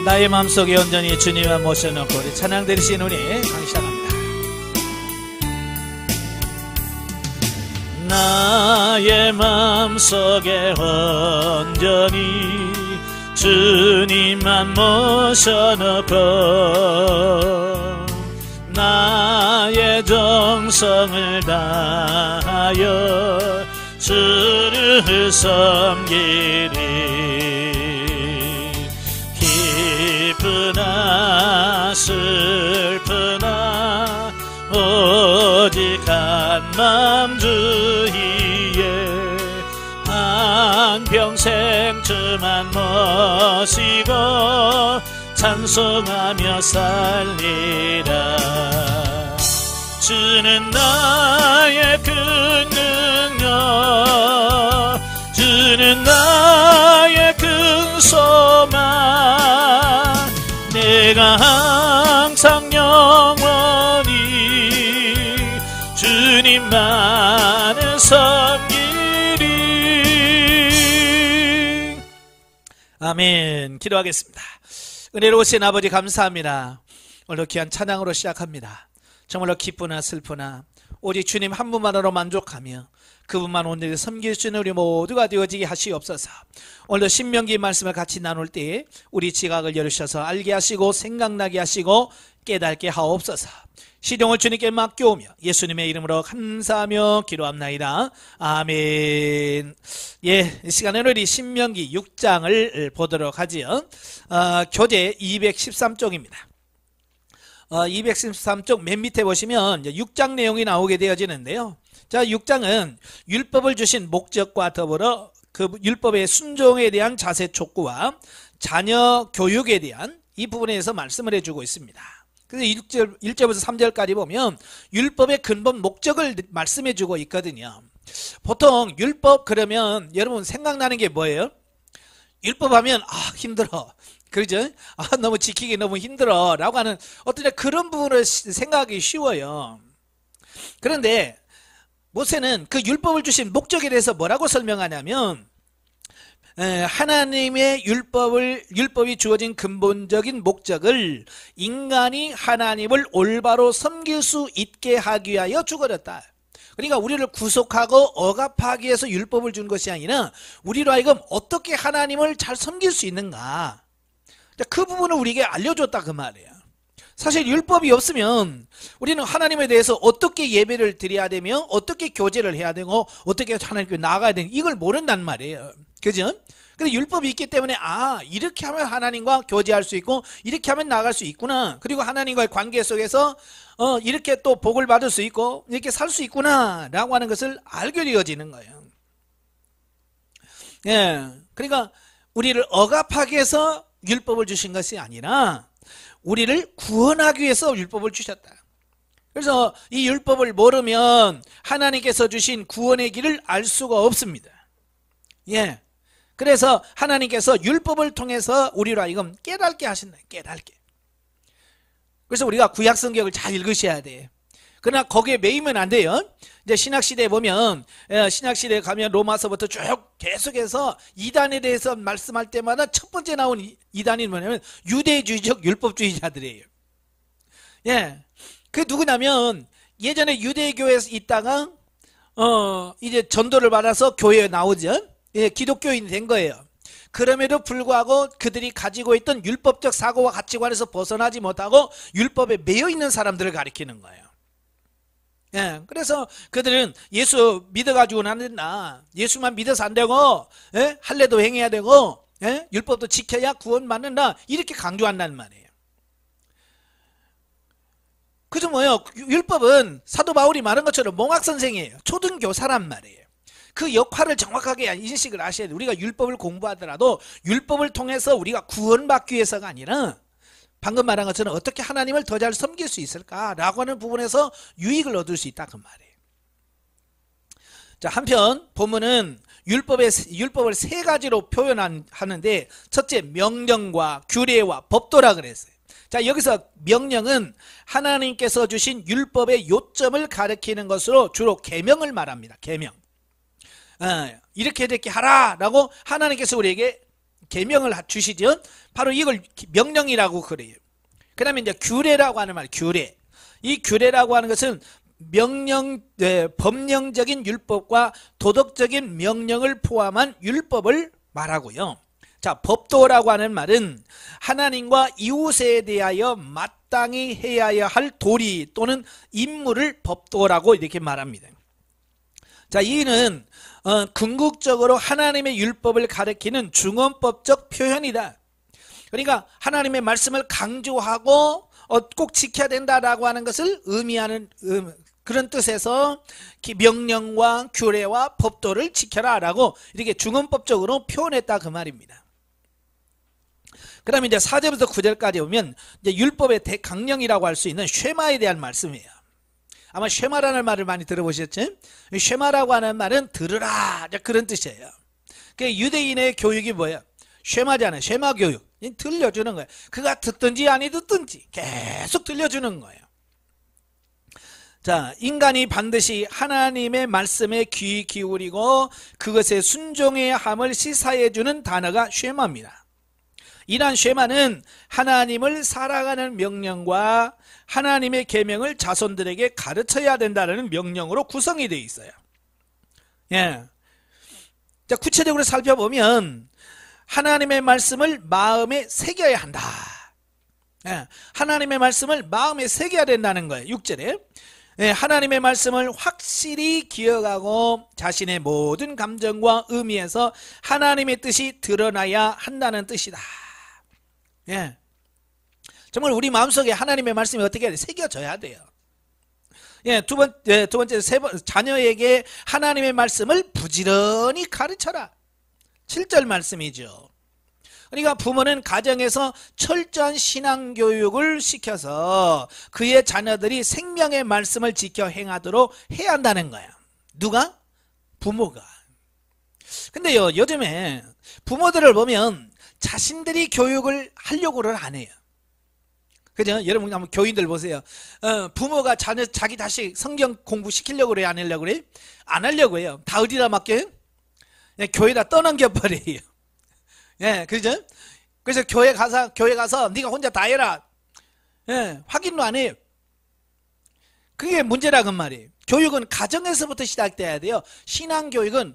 나의 마음속에 온전히 주님을 모셔놓고 우리 찬양 드리시는 우리 시작합니다. 나의 마음속에 온전히 주님만 모셔놓고 나의 정성을 다하여 주를 섬기리. 기쁘나 슬프나 오직 한맘 주위에 한평생 주만 모시고 찬송하며 살리라. 주는 나의 큰 능력, 주는 나의 큰 소망, 내가 항상 영원히 주님만을 섬기리. 아멘. 기도하겠습니다. 은혜로우신 아버지 감사합니다. 오늘 귀한 찬양으로 시작합니다. 정말로 기쁘나 슬프나 오직 주님 한 분만으로 만족하며 그분만 오늘 섬길 수 있는 우리 모두가 되어지게 하시옵소서. 오늘도 신명기 말씀을 같이 나눌 때 우리 지각을 열으셔서 알게 하시고 생각나게 하시고 깨닫게 하옵소서. 시종을 주님께 맡겨오며 예수님의 이름으로 감사하며 기도합나이다. 아멘. 예, 이 시간에는 우리 신명기 6장을 보도록 하지요. 교재 213쪽입니다. 213쪽 맨 밑에 보시면 6장 내용이 나오게 되어지는데요. 자, 6장은 율법을 주신 목적과 더불어 그 율법의 순종에 대한 자세 촉구와 자녀 교육에 대한 이 부분에서 말씀을 해주고 있습니다. 그래서 1절부터 3절까지 보면 율법의 근본 목적을 말씀해주고 있거든요. 보통 율법 그러면 여러분 생각나는 게 뭐예요? 율법 하면 힘들어, 그러죠? 너무 지키기 너무 힘들어 라고 하는 어떤 그런 부분을 생각하기 쉬워요. 그런데 모세는 그 율법을 주신 목적에 대해서 뭐라고 설명하냐면 하나님의 율법이 주어진 근본적인 목적을 인간이 하나님을 올바로 섬길 수 있게 하기 위하여 주어졌다. 그러니까 우리를 구속하고 억압하기 위해서 율법을 준 것이 아니라 우리로 하여금 어떻게 하나님을 잘 섬길 수 있는가, 그 부분을 우리에게 알려줬다 그 말이에요. 사실 율법이 없으면 우리는 하나님에 대해서 어떻게 예배를 드려야 되며 어떻게 교제를 해야 되고 어떻게 하나님께 나아가야 되는 이걸 모른단 말이에요. 그죠? 근데 율법이 있기 때문에 이렇게 하면 하나님과 교제할 수 있고 이렇게 하면 나아갈 수 있구나, 그리고 하나님과의 관계 속에서 이렇게 또 복을 받을 수 있고 이렇게 살 수 있구나 라고 하는 것을 알게 되어지는 거예요. 예, 그러니까 우리를 억압하기 위해서 율법을 주신 것이 아니라 우리를 구원하기 위해서 율법을 주셨다. 그래서 이 율법을 모르면 하나님께서 주신 구원의 길을 알 수가 없습니다. 예, 그래서 하나님께서 율법을 통해서 우리로 하여금 깨닫게 하신다. 깨닫게. 그래서 우리가 구약 성경을 잘 읽으셔야 돼요. 그러나 거기에 매이면 안 돼요. 이제 신약시대에 보면, 신약시대에 가면 로마서부터 쭉 계속해서 이단에 대해서 말씀할 때마다 첫 번째 나온 이단이 뭐냐면 유대주의적 율법주의자들이에요. 예, 그 누구냐면 예전에 유대교회에서 있다가 이제 전도를 받아서 교회에 나오죠. 예, 기독교인이 된 거예요. 그럼에도 불구하고 그들이 가지고 있던 율법적 사고와 가치관에서 벗어나지 못하고 율법에 매여 있는 사람들을 가리키는 거예요. 예, 그래서 그들은 예수 믿어가지고는 안 된다, 예수만 믿어서 안 되고, 예? 할례도 행해야 되고, 예? 율법도 지켜야 구원받는다, 이렇게 강조한다는 말이에요. 그죠? 뭐예요? 율법은 사도 바울이 말한 것처럼 몽학선생이에요. 초등교사란 말이에요. 그 역할을 정확하게 인식을 하셔야 돼요. 우리가 율법을 공부하더라도 율법을 통해서 우리가 구원받기 위해서가 아니라 방금 말한 것처럼 어떻게 하나님을 더 잘 섬길 수 있을까라고 하는 부분에서 유익을 얻을 수 있다 그 말이에요. 자, 한편 본문은 율법을 세 가지로 표현하는데, 첫째 명령과 규례와 법도라 그랬어요. 자, 여기서 명령은 하나님께서 주신 율법의 요점을 가리키는 것으로 주로 계명을 말합니다. 계명. 이렇게 하라 라고 하나님께서 우리에게 계명을 주시죠. 바로 이걸 명령이라고 그래요. 그 다음에 이제 규례라고 하는 말, 규례. 이 규례라고 하는 것은 법령적인 율법과 도덕적인 명령을 포함한 율법을 말하고요. 자, 법도라고 하는 말은 하나님과 이웃에 대하여 마땅히 해야 할 도리 또는 임무를 법도라고 이렇게 말합니다. 자, 이는 궁극적으로 하나님의 율법을 가리키는 중언법적 표현이다. 그러니까 하나님의 말씀을 강조하고 꼭 지켜야 된다라고 하는 것을 의미하는 그런 뜻에서 명령과 규례와 법도를 지켜라라고 이렇게 중언법적으로 표현했다 그 말입니다. 그 다음에 이제 4절부터 9절까지 보면 이제 율법의 대강령이라고 할 수 있는 쉐마에 대한 말씀이에요. 아마 쉐마라는 말을 많이 들어보셨죠? 쉐마라고 하는 말은 들으라 그런 뜻이에요. 그 유대인의 교육이 뭐예요? 쉐마잖아요. 쉐마 교육. 들려주는 거예요. 그가 듣든지 아니 듣든지 계속 들려주는 거예요. 자, 인간이 반드시 하나님의 말씀에 귀 기울이고 그것에 순종해야 함을 시사해주는 단어가 쉐마입니다. 이러한 쉐마는 하나님을 살아가는 명령과 하나님의 계명을 자손들에게 가르쳐야 된다는 명령으로 구성이 되어 있어요. 예. 자, 구체적으로 살펴보면 하나님의 말씀을 마음에 새겨야 한다. 예. 하나님의 말씀을 마음에 새겨야 된다는 거예요. 6절에. 예, 하나님의 말씀을 확실히 기억하고 자신의 모든 감정과 의미에서 하나님의 뜻이 드러나야 한다는 뜻이다. 예. 정말 우리 마음속에 하나님의 말씀이 어떻게 해야 돼? 새겨져야 돼요. 예, 두 번째, 자녀에게 하나님의 말씀을 부지런히 가르쳐라. 7절 말씀이죠. 그러니까 부모는 가정에서 철저한 신앙교육을 시켜서 그의 자녀들이 생명의 말씀을 지켜 행하도록 해야 한다는 거예요. 누가? 부모가. 근데요, 요즘에 부모들을 보면 자신들이 교육을 하려고를 안 해요. 그죠? 여러분 한번 교인들 보세요. 부모가 자기 다시 성경 공부 시키려고 그래? 안 하려고 그래? 안 하려고 해요. 다 어디다 맡겨요? 교회다 떠넘겨버려요. 예, 그죠? 그래서 교회 가서 네가 혼자 다 해라. 예, 확인도 안 해요. 그게 문제라는 말이에요. 교육은 가정에서부터 시작돼야 돼요. 신앙교육은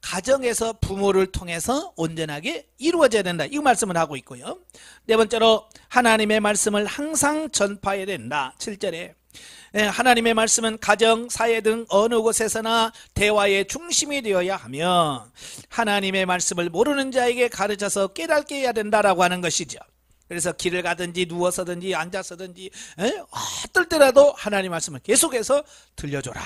가정에서 부모를 통해서 온전하게 이루어져야 된다. 이 말씀을 하고 있고요. 네 번째로 하나님의 말씀을 항상 전파해야 된다. 7절에 하나님의 말씀은 가정, 사회 등 어느 곳에서나 대화의 중심이 되어야 하며 하나님의 말씀을 모르는 자에게 가르쳐서 깨닫게 해야 된다라고 하는 것이죠. 그래서 길을 가든지 누워서든지 앉아서든지 어떨 때라도 하나님 말씀을 계속해서 들려줘라.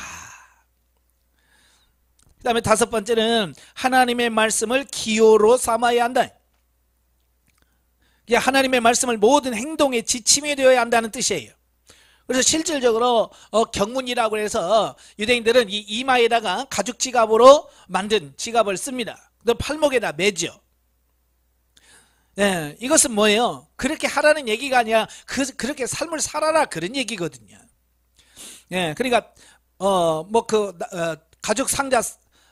그 다음에 다섯 번째는 하나님의 말씀을 기호로 삼아야 한다. 하나님의 말씀을 모든 행동의 지침이 되어야 한다는 뜻이에요. 그래서 실질적으로 경문이라고 해서 유대인들은 이 이마에다가 가죽 지갑으로 만든 지갑을 씁니다. 또 팔목에다 매죠. 예, 이것은 뭐예요? 그렇게 하라는 얘기가 아니라 그렇게 삶을 살아라 그런 얘기거든요. 예, 그러니까 가죽 상자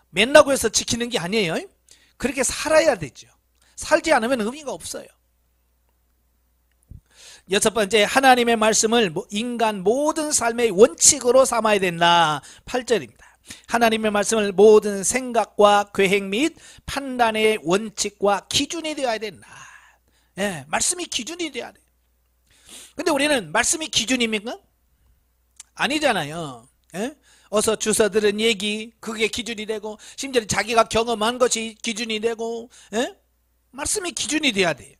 맨라고 해서 지키는 게 아니에요. 그렇게 살아야 되죠. 살지 않으면 의미가 없어요. 여섯 번째, 하나님의 말씀을 인간 모든 삶의 원칙으로 삼아야 된다. 8절입니다. 하나님의 말씀을 모든 생각과 계획 및 판단의 원칙과 기준이 되어야 된다. 예, 말씀이 기준이 되어야 돼. 근데 우리는 말씀이 기준입니까? 아니잖아요. 예? 어서 주워 들은 얘기, 그게 기준이 되고, 심지어 자기가 경험한 것이 기준이 되고, 예? 말씀이 기준이 돼야 돼요.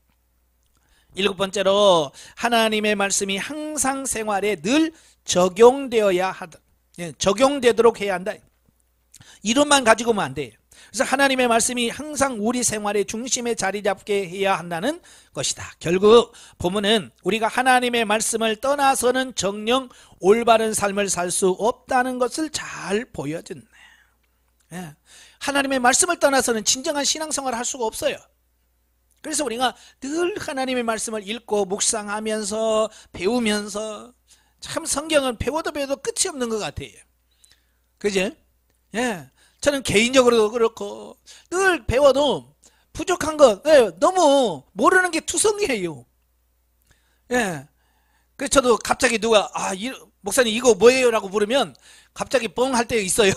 일곱 번째로 하나님의 말씀이 항상 생활에 늘 적용되어야 하다. 예, 적용되도록 해야 한다. 이론만 가지고는 안 돼요. 그래서 하나님의 말씀이 항상 우리 생활의 중심에 자리 잡게 해야 한다는 것이다. 결국 보면은 우리가 하나님의 말씀을 떠나서는 정녕 올바른 삶을 살 수 없다는 것을 잘 보여줬네. 예, 하나님의 말씀을 떠나서는 진정한 신앙생활을 할 수가 없어요. 그래서 우리가 늘 하나님의 말씀을 읽고 묵상하면서 배우면서 참 성경은 배워도 끝이 없는 것 같아요. 그죠? 예. 저는 개인적으로도 그렇고 늘 배워도 부족한 것, 예, 너무 모르는 게 투성이에요. 예. 그래서 저도 갑자기 누가 목사님 이거 뭐예요? 라고 물으면 갑자기 뻥 할 때 있어요.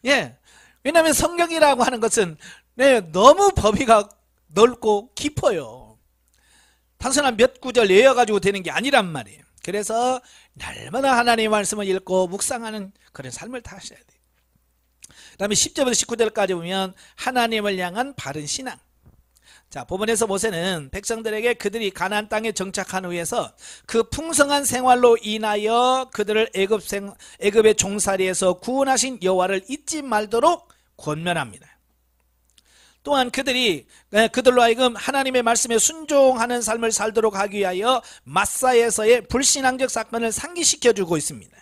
예. 왜냐하면 성경이라고 하는 것은 너무 범위가 넓고 깊어요. 단순한 몇 구절 외워가지고 되는 게 아니란 말이에요. 그래서 날마다 하나님의 말씀을 읽고 묵상하는 그런 삶을 타셔야 돼요. 그 다음에 10절부터 19절까지 보면 하나님을 향한 바른 신앙. 자, 본문에서 모세는 백성들에게 그들이 가나안 땅에 정착한 후에서 그 풍성한 생활로 인하여 그들을 애굽의 종살이에서 구원하신 여호와를 잊지 말도록 권면합니다. 또한 그들로 하여금 하나님의 말씀에 순종하는 삶을 살도록 하기 위하여 마사에서의 불신앙적 사건을 상기시켜주고 있습니다.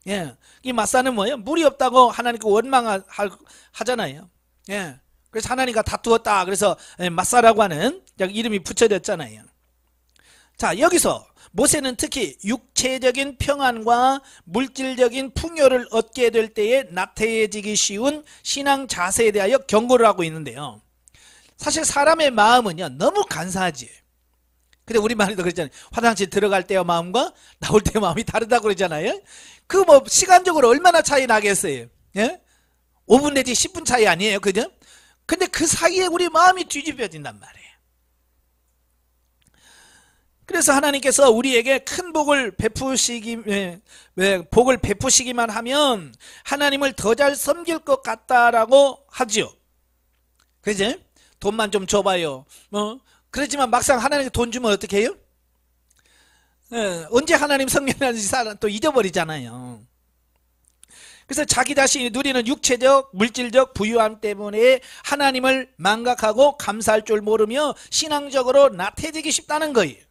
예, 이 마사는 뭐예요? 물이 없다고 하나님께 원망하잖아요. 예. 그래서 하나님과 다투었다. 그래서 마사라고 하는 이름이 붙여졌잖아요. 자, 여기서 모세는 특히 육체적인 평안과 물질적인 풍요를 얻게 될 때에 나태해지기 쉬운 신앙 자세에 대하여 경고를 하고 있는데요. 사실 사람의 마음은요, 너무 간사하지. 근데 우리말에도 그랬잖아요. 화장실 들어갈 때의 마음과 나올 때의 마음이 다르다고 그러잖아요. 그 시간적으로 얼마나 차이 나겠어요? 예? 5분 내지 10분 차이 아니에요, 그죠? 근데 그 사이에 우리 마음이 뒤집혀진단 말이에요. 그래서 하나님께서 우리에게 큰 복을 베푸시기만 하면 하나님을 더 잘 섬길 것 같다라고 하죠. 그죠? 돈만 좀 줘봐요. 그렇지만 막상 하나님께 돈 주면 어떻게 해요? 언제 하나님 섬기는지 또 잊어버리잖아요. 그래서 자기 자신이 누리는 육체적, 물질적 부유함 때문에 하나님을 망각하고 감사할 줄 모르며 신앙적으로 나태해지기 쉽다는 거예요.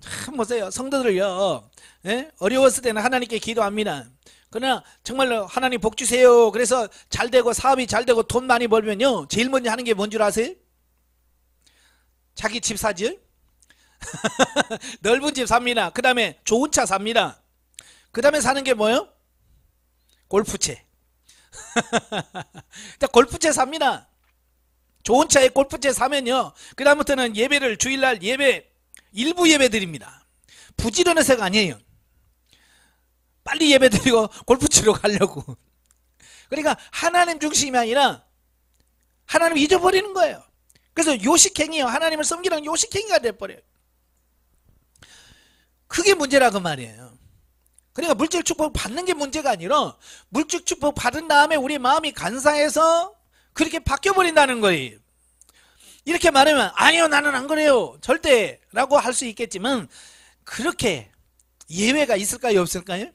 참 보세요. 성도들요, 어려웠을 때는 하나님께 기도합니다. 그러나 정말로 하나님 복 주세요. 그래서 잘되고 사업이 잘되고 돈 많이 벌면요, 제일 먼저 하는 게 뭔 줄 아세요? 자기 집 사지. 넓은 집 삽니다. 그 다음에 좋은 차 삽니다. 그 다음에 사는 게 뭐예요? 골프채. 골프채 삽니다. 좋은 차에 골프채 사면요, 그 다음부터는 예배를 주일날 일부 예배 드립니다. 부지런해서가 아니에요. 빨리 예배 드리고 골프 치러 가려고. 그러니까 하나님 중심이 아니라 하나님 잊어버리는 거예요. 그래서 요식행위요, 하나님을 섬기는 요식행위가 돼버려요. 그게 문제라고 말이에요. 그러니까 물질 축복 받는 게 문제가 아니라 물질 축복 받은 다음에 우리 마음이 간사해서 그렇게 바뀌어버린다는 거예요. 이렇게 말하면 아니요, 나는 안 그래요, 절대 라고 할 수 있겠지만 그렇게 예외가 있을까요, 없을까요?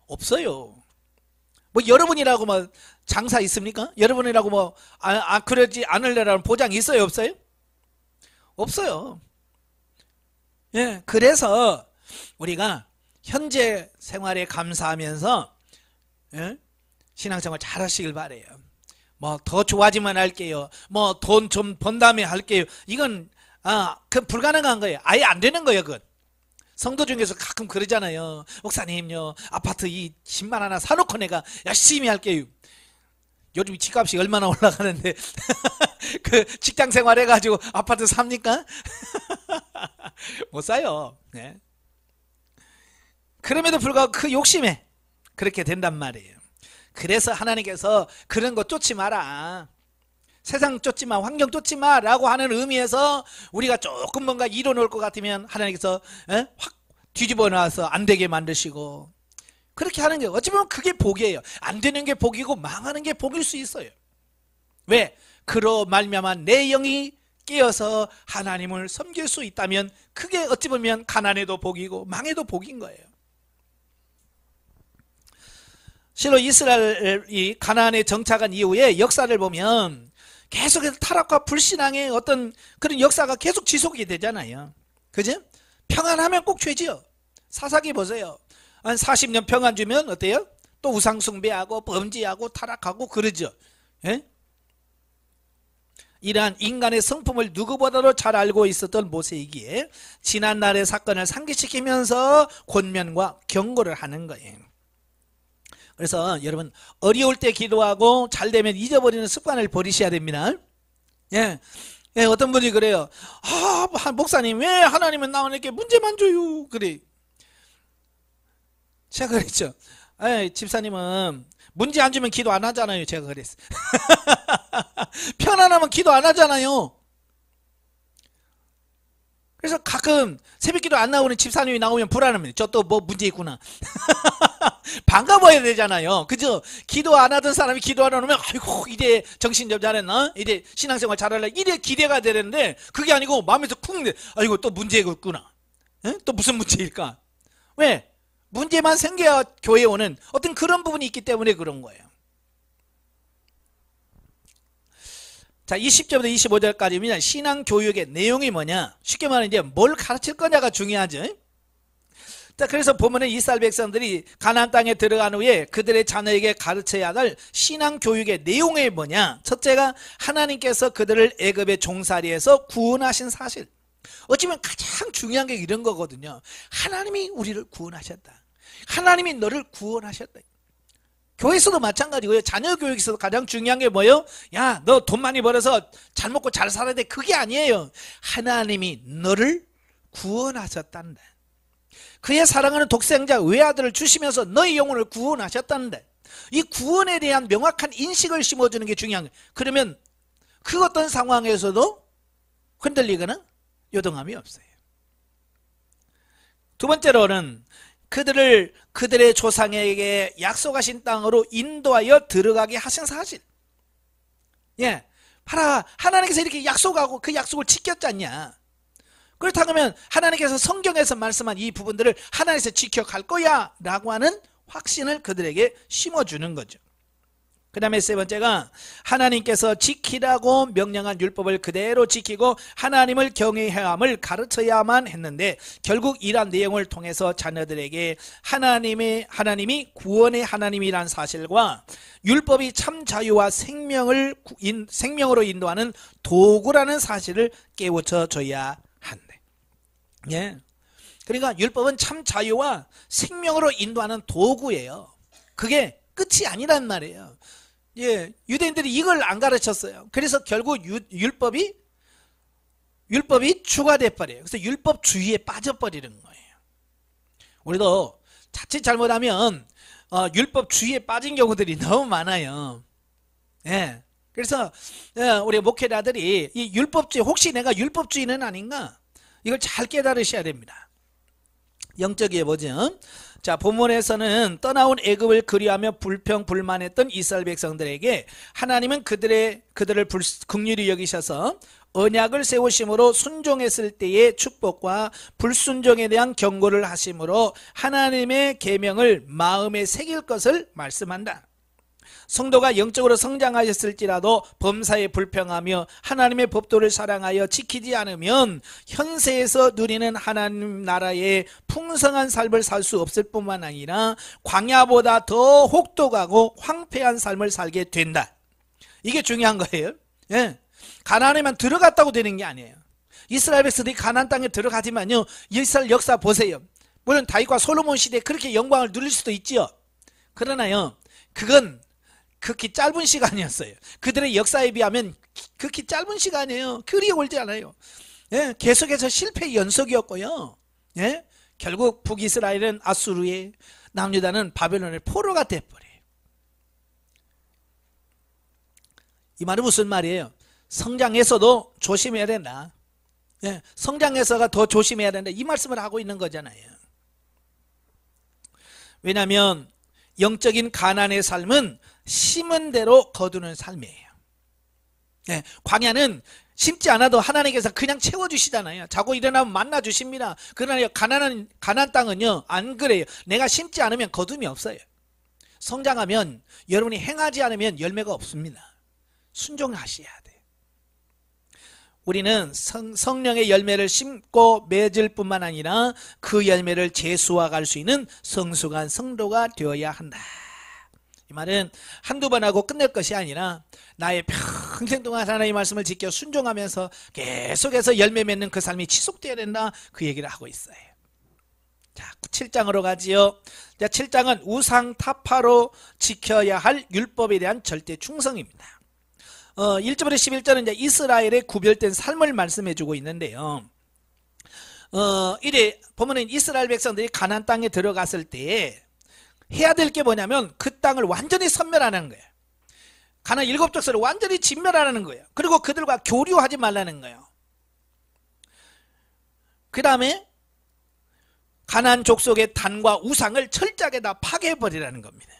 없어요. 뭐 여러분이라고 뭐 장사 있습니까? 여러분이라고 뭐 그러지 않으려라는 보장이 있어요, 없어요? 없어요. 예, 그래서 우리가 현재 생활에 감사하면서 신앙생활 잘 하시길 바래요. 뭐 더 좋아지면 할게요. 뭐 돈 좀 번 다음에 할게요. 이건 그 불가능한 거예요. 아예 안 되는 거예요, 그건. 성도 중에서 가끔 그러잖아요. 목사님요, 아파트 이 집만 하나 사놓고 내가 열심히 할게요. 요즘 집값이 얼마나 올라가는데 그 직장 생활 해가지고 아파트 삽니까? 못 사요. 네. 그럼에도 불구하고 그 욕심에 그렇게 된단 말이에요. 그래서 하나님께서 그런 거 쫓지 마라, 세상 쫓지 마, 환경 쫓지 마 라고 하는 의미에서 우리가 조금 뭔가 이뤄놓을 것 같으면 하나님께서 확 뒤집어 놔서 안 되게 만드시고, 그렇게 하는 게 어찌 보면 그게 복이에요. 안 되는 게 복이고 망하는 게 복일 수 있어요. 왜? 그로 말미암아 내 영이 깨어서 하나님을 섬길 수 있다면 그게 어찌 보면 가난해도 복이고 망해도 복인 거예요. 실로 이스라엘이 가나안에 정착한 이후에 역사를 보면 계속해서 타락과 불신앙의 어떤 그런 역사가 계속 지속이 되잖아요. 그죠? 평안하면 꼭 죄지요. 사사기 보세요. 한 40년 평안 주면 어때요? 또 우상 숭배하고 범죄하고 타락하고 그러죠. 예? 이러한 인간의 성품을 누구보다도 잘 알고 있었던 모세이기에 지난 날의 사건을 상기시키면서 권면과 경고를 하는 거예요. 그래서 여러분 어려울 때 기도하고 잘 되면 잊어버리는 습관을 버리셔야 됩니다. 예, 예, 어떤 분이 그래요. 아, 목사님 왜 하나님은 나에게 문제만 줘요? 그래. 제가 그랬죠. 집사님은 문제 안 주면 기도 안 하잖아요. 제가 그랬어요. 편안하면 기도 안 하잖아요. 그래서 가끔 새벽기도 안 나오는 집사님이 나오면 불안합니다. 저 또 뭐 문제 있구나. 반가워야 되잖아요. 그죠? 기도 안 하던 사람이 기도 안 하면 아이고 이래 정신 좀 잘했나? 이래 신앙생활 잘할래? 이래 기대가 되는데 그게 아니고 마음에서 쿵 아이고 또 문제가 있구나. 또 무슨 문제일까? 왜? 문제만 생겨야 교회에 오는 어떤 그런 부분이 있기 때문에 그런 거예요. 자, 20절부터 25절까지입니다. 신앙교육의 내용이 뭐냐? 쉽게 말하면 이제 뭘 가르칠 거냐가 중요하죠. 자, 그래서 보면은 이스라엘 백성들이 가나안 땅에 들어간 후에 그들의 자녀에게 가르쳐야 할 신앙교육의 내용이 뭐냐? 첫째가 하나님께서 그들을 애굽의 종살이에서 구원하신 사실. 어쩌면 가장 중요한 게 이런 거거든요. 하나님이 우리를 구원하셨다. 하나님이 너를 구원하셨다. 교회에서도 마찬가지고요. 자녀 교육에서도 가장 중요한 게 뭐예요? 야, 너 돈 많이 벌어서 잘 먹고 잘 살아야 돼. 그게 아니에요. 하나님이 너를 구원하셨단다. 그의 사랑하는 독생자 외아들을 주시면서 너의 영혼을 구원하셨다는데 이 구원에 대한 명확한 인식을 심어주는 게 중요한 거예요. 그러면 그 어떤 상황에서도 흔들리거나 요동함이 없어요. 두 번째로는 그들의 조상에게 약속하신 땅으로 인도하여 들어가게 하신 사실. 예, 봐라, 하나님께서 이렇게 약속하고 그 약속을 지켰잖냐. 그렇다면 하나님께서 성경에서 말씀한 이 부분들을 하나님께서 지켜갈 거야 라고 하는 확신을 그들에게 심어주는 거죠. 그 다음에 세 번째가 하나님께서 지키라고 명령한 율법을 그대로 지키고 하나님을 경외해야 함을 가르쳐야만 했는데 결국 이러한 내용을 통해서 자녀들에게 하나님이 구원의 하나님이란 사실과 율법이 참 자유와 생명으로 인도하는 도구라는 사실을 깨우쳐 줘야 한대. 예. 그러니까 율법은 참 자유와 생명으로 인도하는 도구예요. 그게 끝이 아니란 말이에요. 예, 유대인들이 이걸 안 가르쳤어요. 그래서 결국 율법이 추가돼 버려요. 그래서 율법주의에 빠져버리는 거예요. 우리도 자칫 잘못하면 율법주의에 빠진 경우들이 너무 많아요. 예, 그래서 우리 목회자들이 이 율법주의, 혹시 내가 율법주의는 아닌가? 이걸 잘 깨달으셔야 됩니다. 영적이에 보죠. 자, 본문에서는 떠나온 애굽을 그리하며 불평불만했던 이스라엘 백성들에게 하나님은 그들을 긍휼히 여기셔서 언약을 세우심으로 순종했을 때의 축복과 불순종에 대한 경고를 하심으로 하나님의 계명을 마음에 새길 것을 말씀한다. 성도가 영적으로 성장하였을지라도 범사에 불평하며 하나님의 법도를 사랑하여 지키지 않으면 현세에서 누리는 하나님 나라의 풍성한 삶을 살 수 없을 뿐만 아니라 광야보다 더 혹독하고 황폐한 삶을 살게 된다. 이게 중요한 거예요. 예. 가나안에만 들어갔다고 되는 게 아니에요. 이스라엘 백성들이 가나안 땅에 들어가지만요, 이스라엘 역사 보세요. 물론 다윗과 솔로몬 시대에 그렇게 영광을 누릴 수도 있지요. 그러나요, 그건 극히 짧은 시간이었어요. 그들의 역사에 비하면 극히 짧은 시간이에요. 그리 오지 않아요. 예, 계속해서 실패의 연속이었고요. 예, 결국 북이스라엘은 아수르에, 남유다는 바벨론의 포로가 돼버려요. 이 말은 무슨 말이에요? 성장에서도 조심해야 된다. 예, 성장에서가 더 조심해야 된다. 이 말씀을 하고 있는 거잖아요. 왜냐하면 영적인 가난의 삶은 심은 대로 거두는 삶이에요. 예, 광야는 심지 않아도 하나님께서 그냥 채워주시잖아요. 자고 일어나면 만나 주십니다. 그러나 가나안 땅은요, 안 그래요. 내가 심지 않으면 거둠이 없어요. 성장하면 여러분이 행하지 않으면 열매가 없습니다. 순종하셔야 돼요. 우리는 성령의 열매를 심고 맺을 뿐만 아니라 그 열매를 재수화할 수 있는 성숙한 성도가 되어야 한다. 이 말은 한두 번 하고 끝낼 것이 아니라 나의 평생 동안 하나님의 말씀을 지켜 순종하면서 계속해서 열매 맺는 그 삶이 지속되어야 된다. 그 얘기를 하고 있어요. 자, 7장으로 가지요. 자, 7장은 우상 타파로 지켜야 할 율법에 대한 절대 충성입니다. 1절부터 11절은 이제 이스라엘의 구별된 삶을 말씀해 주고 있는데요. 이래 보면은 이스라엘 백성들이 가나안 땅에 들어갔을 때 해야 될 게 뭐냐면 그 땅을 완전히 섬멸하는 거예요. 가나안 7족속을 완전히 진멸하는 거예요. 그리고 그들과 교류하지 말라는 거예요. 그 다음에 가나안 족속의 단과 우상을 철저하게 다 파괴해버리라는 겁니다.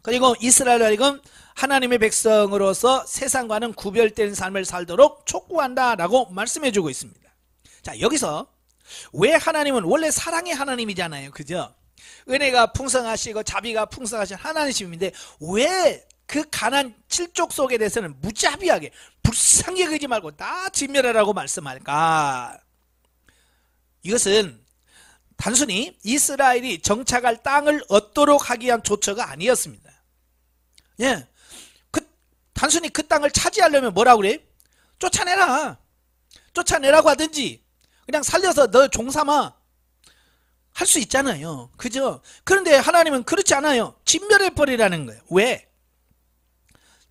그리고 이스라엘은 하나님의 백성으로서 세상과는 구별된 삶을 살도록 촉구한다라고 말씀해주고 있습니다. 자, 여기서 왜 하나님은 원래 사랑의 하나님이잖아요, 그죠? 은혜가 풍성하시고 자비가 풍성하신 하나님이신데 왜 그 가나안 7족속에 대해서는 무자비하게 불쌍히 여기지 말고 다 진멸하라고 말씀할까? 이것은 단순히 이스라엘이 정착할 땅을 얻도록 하기 위한 조처가 아니었습니다. 예, 단순히 그 땅을 차지하려면 뭐라고 그래? 쫓아내라고 하든지 그냥 살려서 너 종삼아 할 수 있잖아요, 그죠? 그런데 하나님은 그렇지 않아요. 진멸해버리라는 거예요. 왜?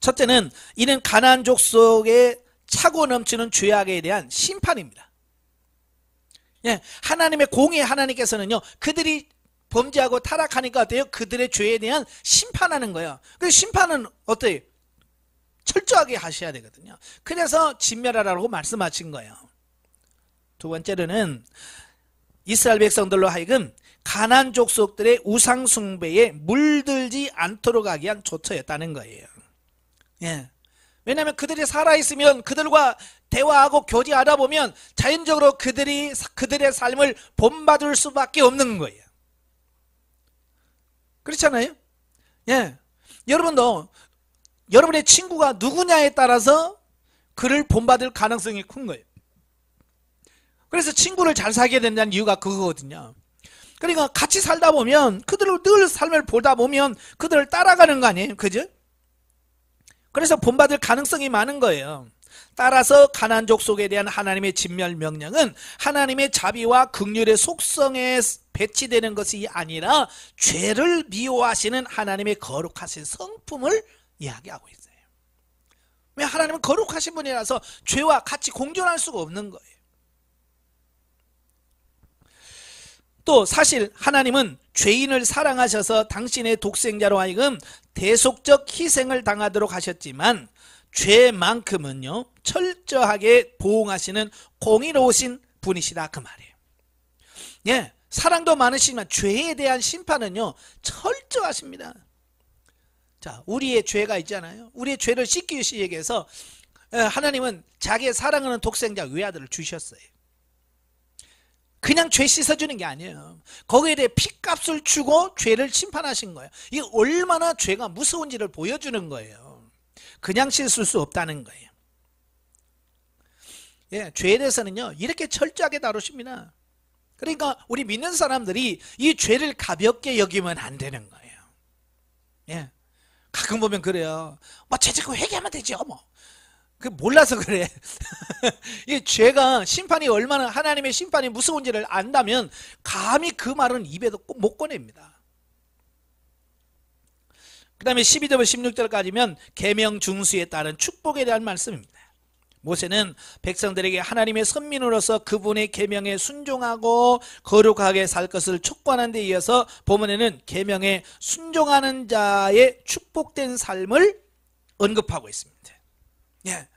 첫째는 이는 가나안 족속의 차고 넘치는 죄악에 대한 심판입니다. 예, 하나님의 공의 하나님께서는요, 그들이 범죄하고 타락하니까 어때요? 그들의 죄에 대한 심판하는 거예요. 그 심판은 어때요? 철저하게 하셔야 되거든요. 그래서 진멸하라고 말씀하신 거예요. 두 번째로는 이스라엘 백성들로 하여금 가나안 족속들의 우상 숭배에 물들지 않도록 하기 위한 조처였다는 거예요. 예. 왜냐하면 그들이 살아있으면 그들과 대화하고 교제하다 보면 자연적으로 그들의 삶을 본받을 수밖에 없는 거예요. 그렇잖아요? 예. 여러분도 여러분의 친구가 누구냐에 따라서 그를 본받을 가능성이 큰 거예요. 그래서 친구를 잘 사귀어야 된다는 이유가 그거거든요. 그러니까 같이 살다 보면 그들을 늘 삶을 보다 보면 그들을 따라가는 거 아니에요, 그죠? 그래서 본받을 가능성이 많은 거예요. 따라서 가나안 족속에 대한 하나님의 진멸 명령은 하나님의 자비와 긍휼의 속성에 배치되는 것이 아니라 죄를 미워하시는 하나님의 거룩하신 성품을 이야기하고 있어요. 왜? 하나님은 거룩하신 분이라서 죄와 같이 공존할 수가 없는 거예요. 또 사실 하나님은 죄인을 사랑하셔서 당신의 독생자로 하여금 대속적 희생을 당하도록 하셨지만 죄만큼은요 철저하게 보응하시는 공의로우신 분이시다, 그 말이에요. 예, 사랑도 많으시지만 죄에 대한 심판은요 철저하십니다. 자, 우리의 죄가 있잖아요. 우리의 죄를 씻기 위해서 하나님은 자기의 사랑하는 독생자 외아들을 주셨어요. 그냥 죄 씻어주는 게 아니에요. 거기에 대해 피값을 주고 죄를 심판하신 거예요. 이게 얼마나 죄가 무서운지를 보여주는 거예요. 그냥 씻을 수 없다는 거예요. 예, 죄에 대해서는요 이렇게 철저하게 다루십니다. 그러니까 우리 믿는 사람들이 이 죄를 가볍게 여기면 안 되는 거예요. 예, 가끔 보면 그래요. 뭐 죄 짓고 회개하면 되죠, 뭐. 그 몰라서 그래. 이 죄가 심판이 얼마나 하나님의 심판이 무서운지를 안다면 감히 그 말은 입에도 꼭 못 꺼냅니다. 그 다음에 12절부터 16절까지면 계명 준수에 따른 축복에 대한 말씀입니다. 모세는 백성들에게 하나님의 선민으로서 그분의 계명에 순종하고 거룩하게 살 것을 촉구하는 데 이어서 본문에는 계명에 순종하는 자의 축복된 삶을 언급하고 있습니다. 예.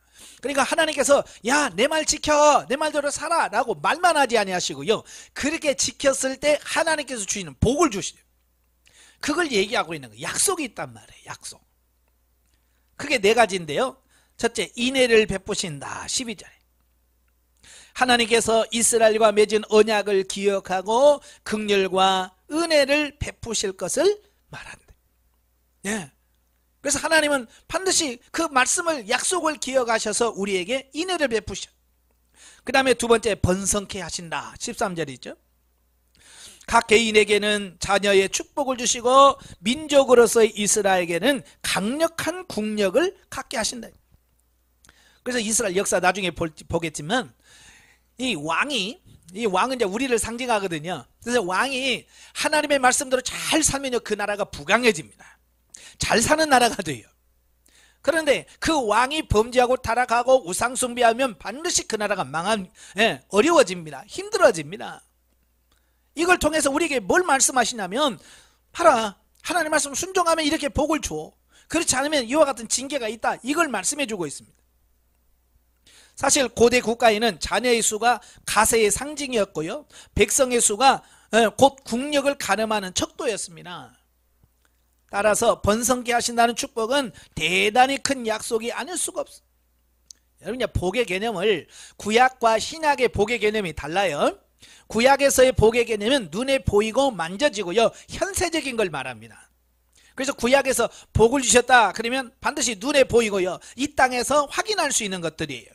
그러니까 하나님께서 야, 내 말 지켜, 내 말대로 살아 라고 말만 하지 아니하시고요, 그렇게 지켰을 때 하나님께서 주시는 복을 주시죠. 그걸 얘기하고 있는 거예요. 약속이 있단 말이에요. 약속. 그게 네 가지인데요. 첫째, 인애를 베푸신다. 12절에 하나님께서 이스라엘과 맺은 언약을 기억하고 긍휼과 은혜를 베푸실 것을 말한다. 예. 그래서 하나님은 반드시 그 말씀을, 약속을 기억하셔서 우리에게 인애를 베푸셔. 그 다음에 두 번째, 번성케 하신다. 13절이죠. 각 개인에게는 자녀의 축복을 주시고 민족으로서의 이스라엘에게는 강력한 국력을 갖게 하신다. 그래서 이스라엘 역사 나중에 보겠지만 이 왕이 이 왕은 이제 우리를 상징하거든요. 그래서 왕이 하나님의 말씀대로 잘 살면요, 그 나라가 부강해집니다. 잘 사는 나라가 돼요. 그런데 그 왕이 범죄하고 타락하고 우상 숭배하면 반드시 그 나라가 어려워집니다. 힘들어집니다. 이걸 통해서 우리에게 뭘 말씀하시냐면, 봐라, 하나님 말씀 순종하면 이렇게 복을 줘. 그렇지 않으면 이와 같은 징계가 있다. 이걸 말씀해 주고 있습니다. 사실 고대 국가에는 자녀의 수가 가세의 상징이었고요, 백성의 수가 곧 국력을 가늠하는 척도였습니다. 따라서 번성케 하신다는 축복은 대단히 큰 약속이 아닐 수가 없어요. 여러분, 복의 개념을 구약과 신약의 복의 개념이 달라요. 구약에서의 복의 개념은 눈에 보이고 만져지고요, 현세적인 걸 말합니다. 그래서 구약에서 복을 주셨다 그러면 반드시 눈에 보이고요, 이 땅에서 확인할 수 있는 것들이에요.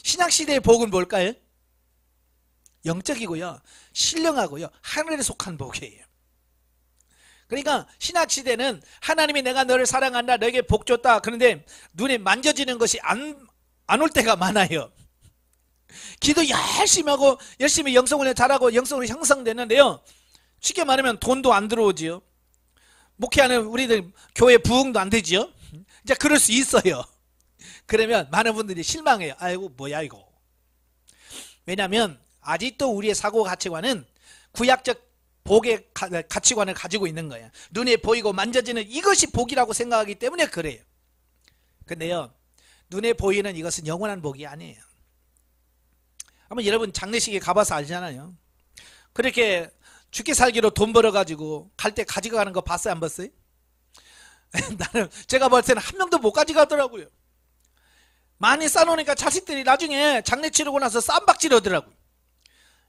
신약시대의 복은 뭘까요? 영적이고요, 신령하고요, 하늘에 속한 복이에요. 그러니까 신약시대는 하나님이 내가 너를 사랑한다, 너에게 복 줬다, 그런데 눈에 만져지는 것이 안 올 때가 많아요. 기도 열심히 하고 열심히 영성을 잘하고 영성으로 형성되는데요, 쉽게 말하면 돈도 안 들어오지요. 목회하는 우리들 교회 부흥도 안 되지요. 이제 그럴 수 있어요. 그러면 많은 분들이 실망해요. 아이고 뭐야 이거. 왜냐하면 아직도 우리의 사고 가치관은 구약적 복의 가치관을 가지고 있는 거예요. 눈에 보이고 만져지는 이것이 복이라고 생각하기 때문에 그래요. 근데요, 눈에 보이는 이것은 영원한 복이 아니에요. 한번 여러분 장례식에 가봐서 알잖아요. 그렇게 죽게 살기로 돈 벌어가지고 갈 때 가져가는 거 봤어요, 안 봤어요? 나는 제가 볼 때는 한 명도 못 가져가더라고요. 많이 싸놓으니까 자식들이 나중에 장례 치르고 나서 쌈박질 하더라고요.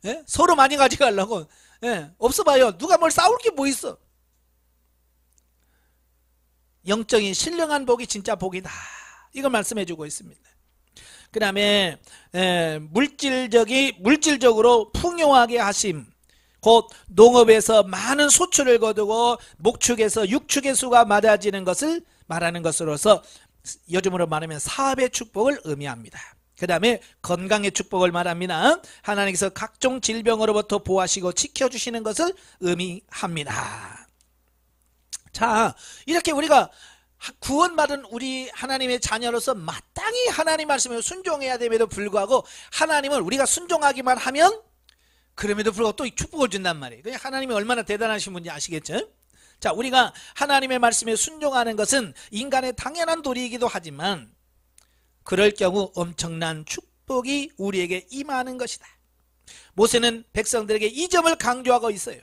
예? 서로 많이 가져가려고. 예? 없어봐요. 누가 뭘 싸울 게 뭐 있어. 영적인 신령한 복이 진짜 복이다, 이걸 말씀해주고 있습니다. 그 다음에 물질적으로 풍요하게 하심, 곧 농업에서 많은 소출을 거두고 목축에서 육축의 수가 많아지는 것을 말하는 것으로서 요즘으로 말하면 사업의 축복을 의미합니다. 그 다음에 건강의 축복을 말합니다. 하나님께서 각종 질병으로부터 보호하시고 지켜주시는 것을 의미합니다. 자, 이렇게 우리가 구원받은 우리 하나님의 자녀로서 마땅히 하나님 말씀에 순종해야 됨에도 불구하고 하나님은 우리가 순종하기만 하면 그럼에도 불구하고 또 축복을 준단 말이에요. 그냥 하나님이 얼마나 대단하신 분인지 아시겠죠? 자, 우리가 하나님의 말씀에 순종하는 것은 인간의 당연한 도리이기도 하지만 그럴 경우 엄청난 축복이 우리에게 임하는 것이다. 모세는 백성들에게 이 점을 강조하고 있어요.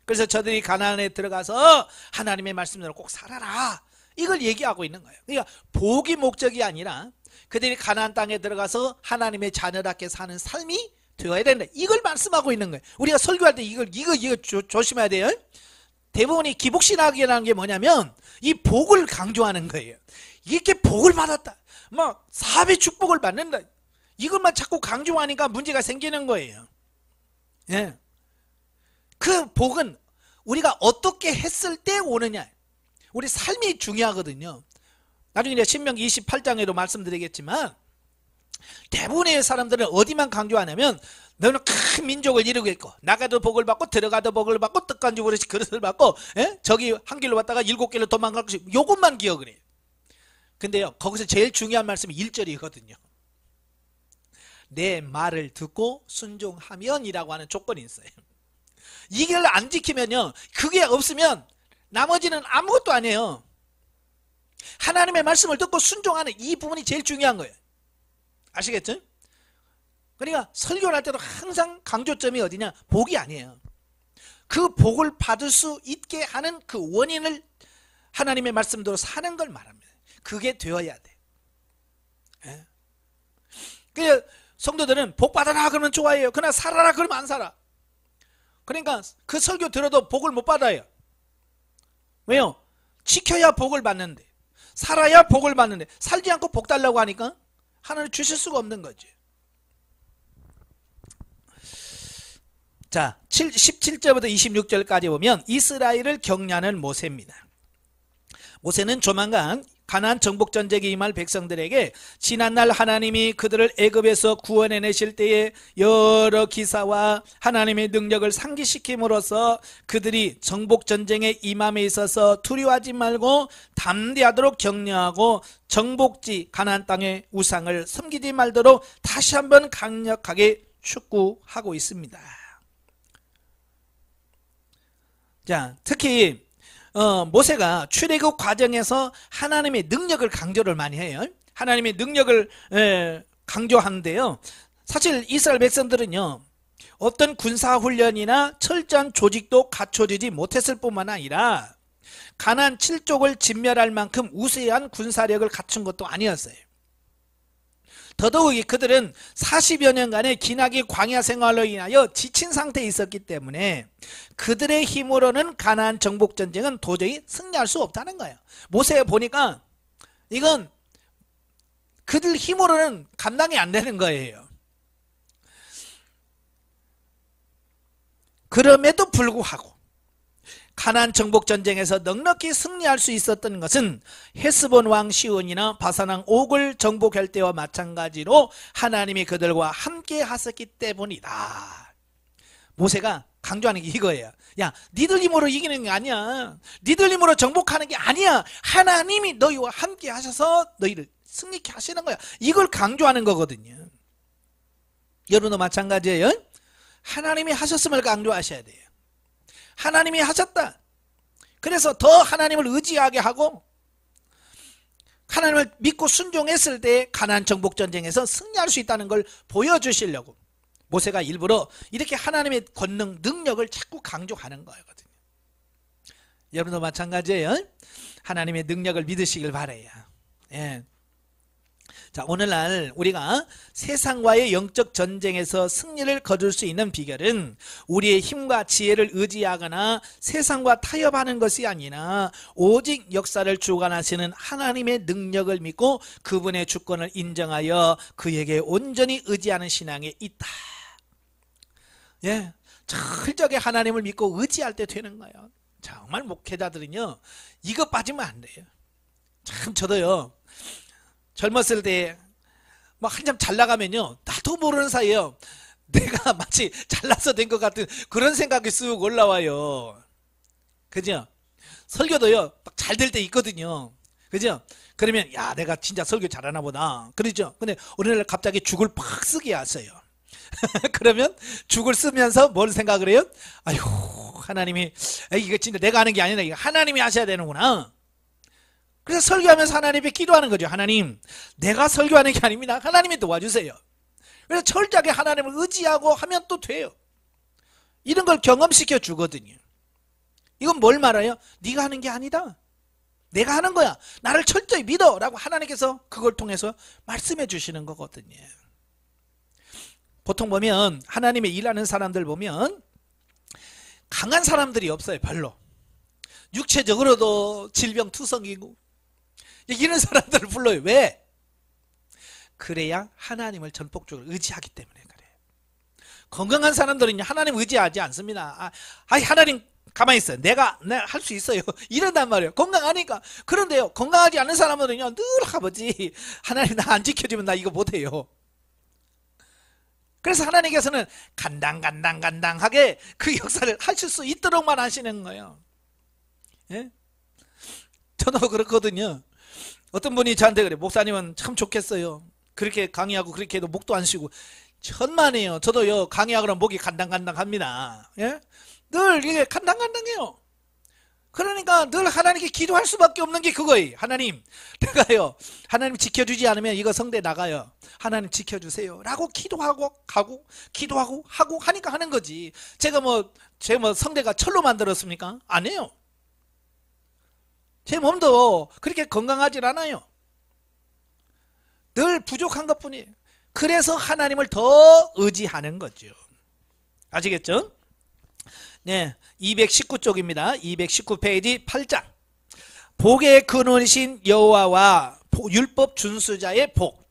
그래서 저들이 가나안에 들어가서 하나님의 말씀대로 꼭 살아라, 이걸 얘기하고 있는 거예요. 그러니까 복이 목적이 아니라 그들이 가나안 땅에 들어가서 하나님의 자녀답게 사는 삶이 되어야 된다, 이걸 말씀하고 있는 거예요. 우리가 설교할 때 이거 조심해야 돼요. 대부분이 기복신학이라는 게 뭐냐면 이 복을 강조하는 거예요. 이렇게 복을 받았다, 막 사업의 축복을 받는다, 이것만 자꾸 강조하니까 문제가 생기는 거예요. 예. 그 복은 우리가 어떻게 했을 때 오느냐, 우리 삶이 중요하거든요. 나중에 이제 신명기 28장에도 말씀드리겠지만 대부분의 사람들은 어디만 강조하냐면 너는 큰 민족을 이루겠고 나가도 복을 받고 들어가도 복을 받고 떡간주 그릇이 그릇을 받고, 저기 한 길로 왔다가 7길로 도망갈 것이, 요것만 기억을 해요. 근데요, 거기서 제일 중요한 말씀이 1절이거든요. 내 말을 듣고 순종하면 이라고 하는 조건이 있어요. 이걸 안 지키면요, 그게 없으면 나머지는 아무것도 아니에요. 하나님의 말씀을 듣고 순종하는 이 부분이 제일 중요한 거예요. 아시겠죠? 그러니까 설교를 할 때도 항상 강조점이 어디냐, 복이 아니에요. 그 복을 받을 수 있게 하는 그 원인을 하나님의 말씀대로 사는 걸 말합니다. 그게 되어야 돼. 예? 그 성도들은 복 받아라 그러면 좋아해요. 그러나 살아라 그러면 안 살아. 그러니까 그 설교 들어도 복을 못 받아요. 왜요? 지켜야 복을 받는데, 살아야 복을 받는데, 살지 않고 복 달라고 하니까 하나님 주실 수가 없는 거지. 자, 17절부터 26절까지 보면 이스라엘을 격려하는 모세입니다. 모세는 조만간 가나안 정복 전쟁에 임할 백성들에게 지난날 하나님이 그들을 애굽에서 구원해내실 때에 여러 기사와 하나님의 능력을 상기시킴으로써 그들이 정복 전쟁에 임함에 있어서 두려워하지 말고 담대하도록 격려하고 정복지 가나안 땅의 우상을 섬기지 말도록 다시 한번 강력하게 촉구하고 있습니다. 자, 특히 모세가 출애굽 과정에서 하나님의 능력을 강조를 많이 해요. 하나님의 능력을 강조하는데요. 사실 이스라엘 백성들은요, 어떤 군사훈련이나 철저한 조직도 갖춰지지 못했을 뿐만 아니라 가나안 7족을 진멸할 만큼 우세한 군사력을 갖춘 것도 아니었어요. 더더욱이 그들은 40여 년간의 기나긴 광야 생활로 인하여 지친 상태에 있었기 때문에 그들의 힘으로는 가나안 정복 전쟁은 도저히 승리할 수 없다는 거예요. 모세 보니까 이건 그들 힘으로는 감당이 안 되는 거예요. 그럼에도 불구하고 가나안 정복 전쟁에서 넉넉히 승리할 수 있었던 것은 헤스본 왕 시온이나 바산 왕 옥을 정복할 때와 마찬가지로 하나님이 그들과 함께 하셨기 때문이다. 모세가 강조하는 게 이거예요. 야, 니들 힘으로 이기는 게 아니야. 니들 힘으로 정복하는 게 아니야. 하나님이 너희와 함께 하셔서 너희를 승리케 하시는 거야. 이걸 강조하는 거거든요. 여러분도 마찬가지예요. 하나님이 하셨음을 강조하셔야 돼요. 하나님이 하셨다. 그래서 더 하나님을 의지하게 하고 하나님을 믿고 순종했을 때 가나안 정복 전쟁에서 승리할 수 있다는 걸 보여주시려고 모세가 일부러 이렇게 하나님의 권능, 능력을 자꾸 강조하는 거거든요. 여러분도 마찬가지예요. 하나님의 능력을 믿으시길 바라요. 예. 자, 오늘날 우리가 세상과의 영적 전쟁에서 승리를 거둘 수 있는 비결은 우리의 힘과 지혜를 의지하거나 세상과 타협하는 것이 아니라 오직 역사를 주관하시는 하나님의 능력을 믿고 그분의 주권을 인정하여 그에게 온전히 의지하는 신앙에 있다. 예, 철저하게 하나님을 믿고 의지할 때 되는 거예요. 정말 목회자들은요, 이거 빠지면 안 돼요. 참 저도요, 젊었을 때 막 한참 잘 나가면요, 나도 모르는 사이에요, 내가 마치 잘나서 된 것 같은 그런 생각이 쑥 올라와요. 그죠? 설교도요, 막 잘 될 때 있거든요. 그죠? 그러면 야, 내가 진짜 설교 잘하나 보다. 그러죠? 근데 어느 날 갑자기 죽을 팍 쓰게 하세요. 그러면 죽을 쓰면서 뭘 생각을 해요? 아유, 하나님이, 이거 진짜 내가 하는 게 아니라 이거 하나님이 하셔야 되는구나. 그래서 설교하면서 하나님께 기도하는 거죠. 하나님, 내가 설교하는 게 아닙니다. 하나님이 도와주세요. 그래서 철저하게 하나님을 의지하고 하면 또 돼요. 이런 걸 경험시켜 주거든요. 이건 뭘 말해요? 네가 하는 게 아니다. 내가 하는 거야. 나를 철저히 믿어. 라고 하나님께서 그걸 통해서 말씀해 주시는 거거든요. 보통 보면 하나님의 일하는 사람들 보면 강한 사람들이 없어요. 별로. 육체적으로도 질병투성이고 이런 사람들을 불러요. 왜? 그래야 하나님을 전폭적으로 의지하기 때문에 그래요. 건강한 사람들은 하나님 의지하지 않습니다. 하나님 가만히 있어요. 내가 할 수 있어요. 이런단 말이에요. 건강하니까. 그런데요, 건강하지 않은 사람들은요, 늘 아버지, 하나님 나 안 지켜주면 나 이거 못해요. 그래서 하나님께서는 간당하게 그 역사를 하실 수 있도록만 하시는 거예요. 예? 저도 그렇거든요. 어떤 분이 저한테 그래, 목사님은 참 좋겠어요. 그렇게 강의하고 그렇게 해도 목도 안 쉬고. 천만에요. 저도요, 강의하거나 목이 간당합니다. 예? 늘 이게 간당해요. 그러니까 늘 하나님께 기도할 수밖에 없는 게 그거예요. 하나님, 내가요, 하나님 지켜주지 않으면 이거 성대 나가요. 하나님 지켜주세요. 라고 기도하고 하고 하니까 하는 거지. 제가 성대가 철로 만들었습니까? 아니에요. 제 몸도 그렇게 건강하질 않아요. 늘 부족한 것뿐이에요. 그래서 하나님을 더 의지하는 거죠. 아시겠죠? 네, 219쪽입니다. 219페이지 8장. 복의 근원이신 여호와와 율법 준수자의 복.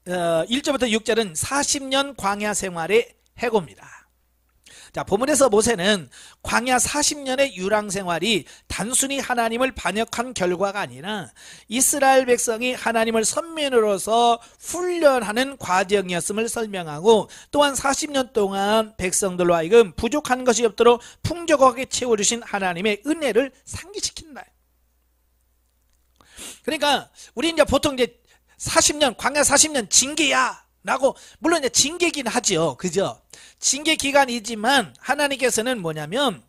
1절부터 6절은 40년 광야 생활의 해고입니다. 자, 본문에서 모세는 광야 40년의 유랑 생활이 단순히 하나님을 반역한 결과가 아니라 이스라엘 백성이 하나님을 선민으로서 훈련하는 과정이었음을 설명하고, 또한 40년 동안 백성들로 하여금 부족한 것이 없도록 풍족하게 채워주신 하나님의 은혜를 상기시킨다. 그러니까 우리 이제 보통 이제 40년, 광야 40년 징계야 라고, 물론 이제 징계긴 하죠. 그죠? 징계 기간이지만 하나님께서는 뭐냐면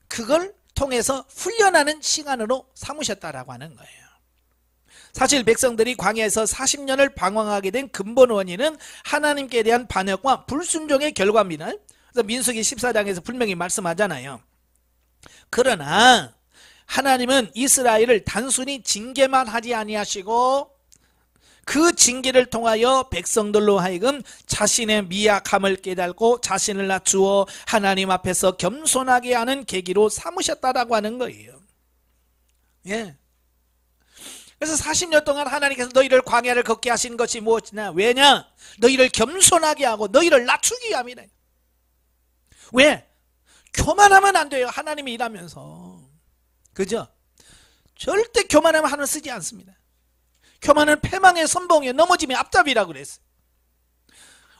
그걸 통해서 훈련하는 시간으로 삼으셨다라고 하는 거예요. 사실 백성들이 광야에서 40년을 방황하게 된 근본 원인은 하나님께 대한 반역과 불순종의 결과입니다. 그래서 민수기 14장에서 분명히 말씀하잖아요. 그러나 하나님은 이스라엘을 단순히 징계만 하지 아니하시고 그 징계를 통하여 백성들로 하여금 자신의 미약함을 깨닫고 자신을 낮추어 하나님 앞에서 겸손하게 하는 계기로 삼으셨다라고 하는 거예요. 예. 그래서 40년 동안 하나님께서 너희를 광야를 걷게 하신 것이 무엇이냐? 왜냐? 너희를 겸손하게 하고 너희를 낮추기 위함이래. 왜? 교만하면 안 돼요. 하나님이 일하면서. 그죠? 절대 교만하면 하나님 쓰지 않습니다. 교만은 패망의 선봉이에요. 넘어지면 앞잡이라고 그랬어요.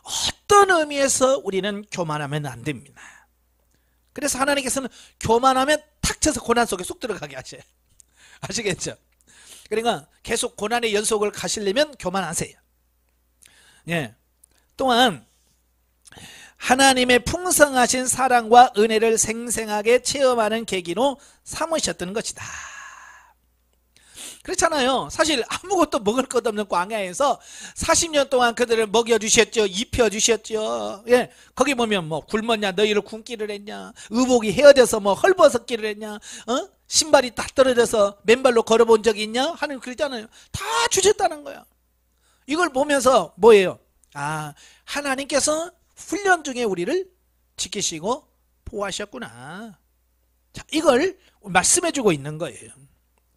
어떤 의미에서 우리는 교만하면 안 됩니다. 그래서 하나님께서는 교만하면 탁 쳐서 고난 속에 쏙 들어가게 하셔요. 아시겠죠? 그러니까 계속 고난의 연속을 가시려면 교만하세요. 예. 또한 하나님의 풍성하신 사랑과 은혜를 생생하게 체험하는 계기로 삼으셨던 것이다. 그렇잖아요. 사실 아무것도 먹을 것 없는 광야에서 40년 동안 그들을 먹여주셨죠. 입혀주셨죠. 예. 거기 보면 뭐 굶었냐, 너희를 굶기를 했냐, 의복이 헤어져서 뭐 헐벗었기를 했냐, 신발이 딱 떨어져서 맨발로 걸어본 적이 있냐 하는 그러잖아요. 다 주셨다는 거야. 이걸 보면서 뭐예요? 아, 하나님께서 훈련 중에 우리를 지키시고 보호하셨구나. 자, 이걸 말씀해주고 있는 거예요.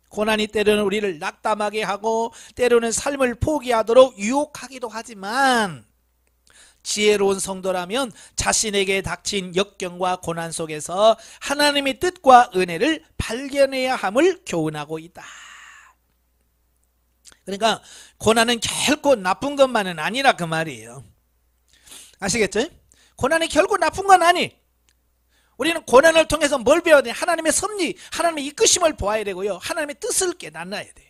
고난이 때로는 우리를 낙담하게 하고 때로는 삶을 포기하도록 유혹하기도 하지만 지혜로운 성도라면 자신에게 닥친 역경과 고난 속에서 하나님의 뜻과 은혜를 발견해야 함을 교훈하고 있다. 그러니까 고난은 결코 나쁜 것만은 아니라 그 말이에요. 아시겠죠? 고난이 결코 나쁜 건 아니. 우리는 고난을 통해서 뭘 배워야 돼요? 하나님의 섭리, 하나님의 이끄심을 보아야 되고요. 하나님의 뜻을 깨달아야 돼요.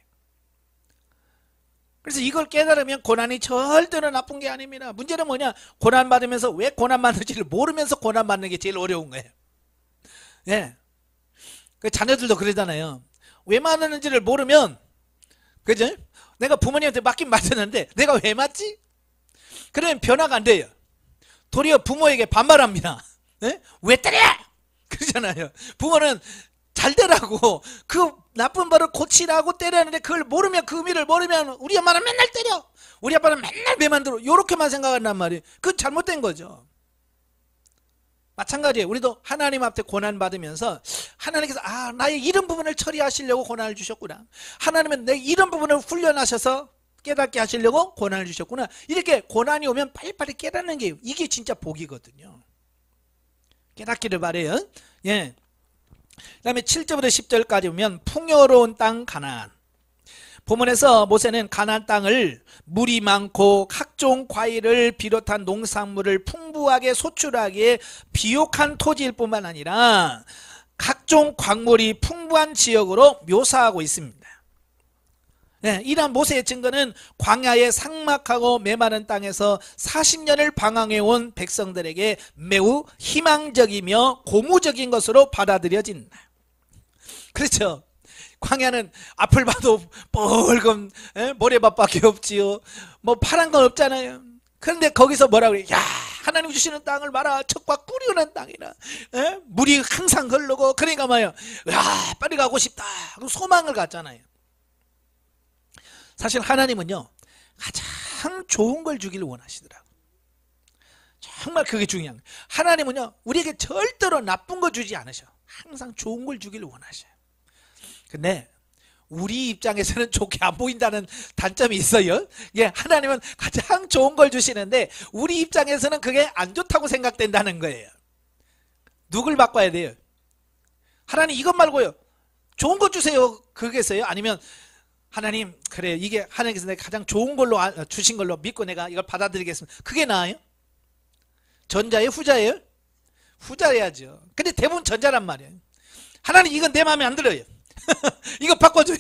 그래서 이걸 깨달으면 고난이 절대로 나쁜 게 아닙니다. 문제는 뭐냐? 고난받으면서 왜 고난받는지를 모르면서 고난받는 게 제일 어려운 거예요. 예. 그 자녀들도 그러잖아요. 왜 맞는지를 모르면, 그죠? 내가 부모님한테 맞긴 맞았는데 내가 왜 맞지? 그러면 변화가 안 돼요. 도리어 부모에게 반발합니다. 네? 왜 때려? 그러잖아요. 부모는 잘 되라고 그 나쁜 벌을 고치라고 때리는데 그걸 모르면, 그 의미를 모르면 우리 엄마는 맨날 때려, 우리 아빠는 맨날 배 만들어, 요렇게만 생각한단 말이에요. 그건 잘못된 거죠. 마찬가지예요. 우리도 하나님 앞에 고난 받으면서 하나님께서 나의 이런 부분을 처리하시려고 고난을 주셨구나, 하나님은 내 이런 부분을 훈련하셔서 깨닫게 하시려고 고난을 주셨구나, 이렇게 고난이 오면 빨리빨리 깨닫는 게 이게 진짜 복이거든요. 깨닫기를 바래요. 예. 그 다음에 7절부터 10절까지 보면 풍요로운 땅 가나안. 본문에서 모세는 가나안 땅을 물이 많고 각종 과일을 비롯한 농산물을 풍부하게 소출하기에 비옥한 토지일 뿐만 아니라 각종 광물이 풍부한 지역으로 묘사하고 있습니다. 네, 이러한 모세의 증거는 광야의 삭막하고 메마른 땅에서 40년을 방황해온 백성들에게 매우 희망적이며 고무적인 것으로 받아들여진다. 그렇죠. 광야는 앞을 봐도 뻘건 모래밭밖에 없지요. 뭐 파란 건 없잖아요. 그런데 거기서 뭐라고 그래요? 야, 하나님 주시는 땅을 봐라. 척과 꿀이 흐르는 땅이라. 물이 항상 흐르고. 그러니까 뭐예요? 야, 빨리 가고 싶다. 소망을 갖잖아요. 사실 하나님은요, 가장 좋은 걸 주기를 원하시더라고요. 정말 그게 중요한 거예요. 하나님은요, 우리에게 절대로 나쁜 거 주지 않으셔. 항상 좋은 걸 주기를 원하셔요. 근데 우리 입장에서는 좋게 안 보인다는 단점이 있어요. 예, 하나님은 가장 좋은 걸 주시는데 우리 입장에서는 그게 안 좋다고 생각된다는 거예요. 누굴 바꿔야 돼요? 하나님 이것 말고요. 좋은 것 주세요. 그게서요? 아니면 하나님 그래 이게 하나님께서 내가 가장 좋은 걸로 주신 걸로 믿고 내가 이걸 받아들이겠습니다. 그게 나아요? 전자예요? 후자예요? 후자여야죠. 근데 대부분 전자란 말이에요. 하나님 이건 내 마음에 안 들어요. 이거 바꿔줘요.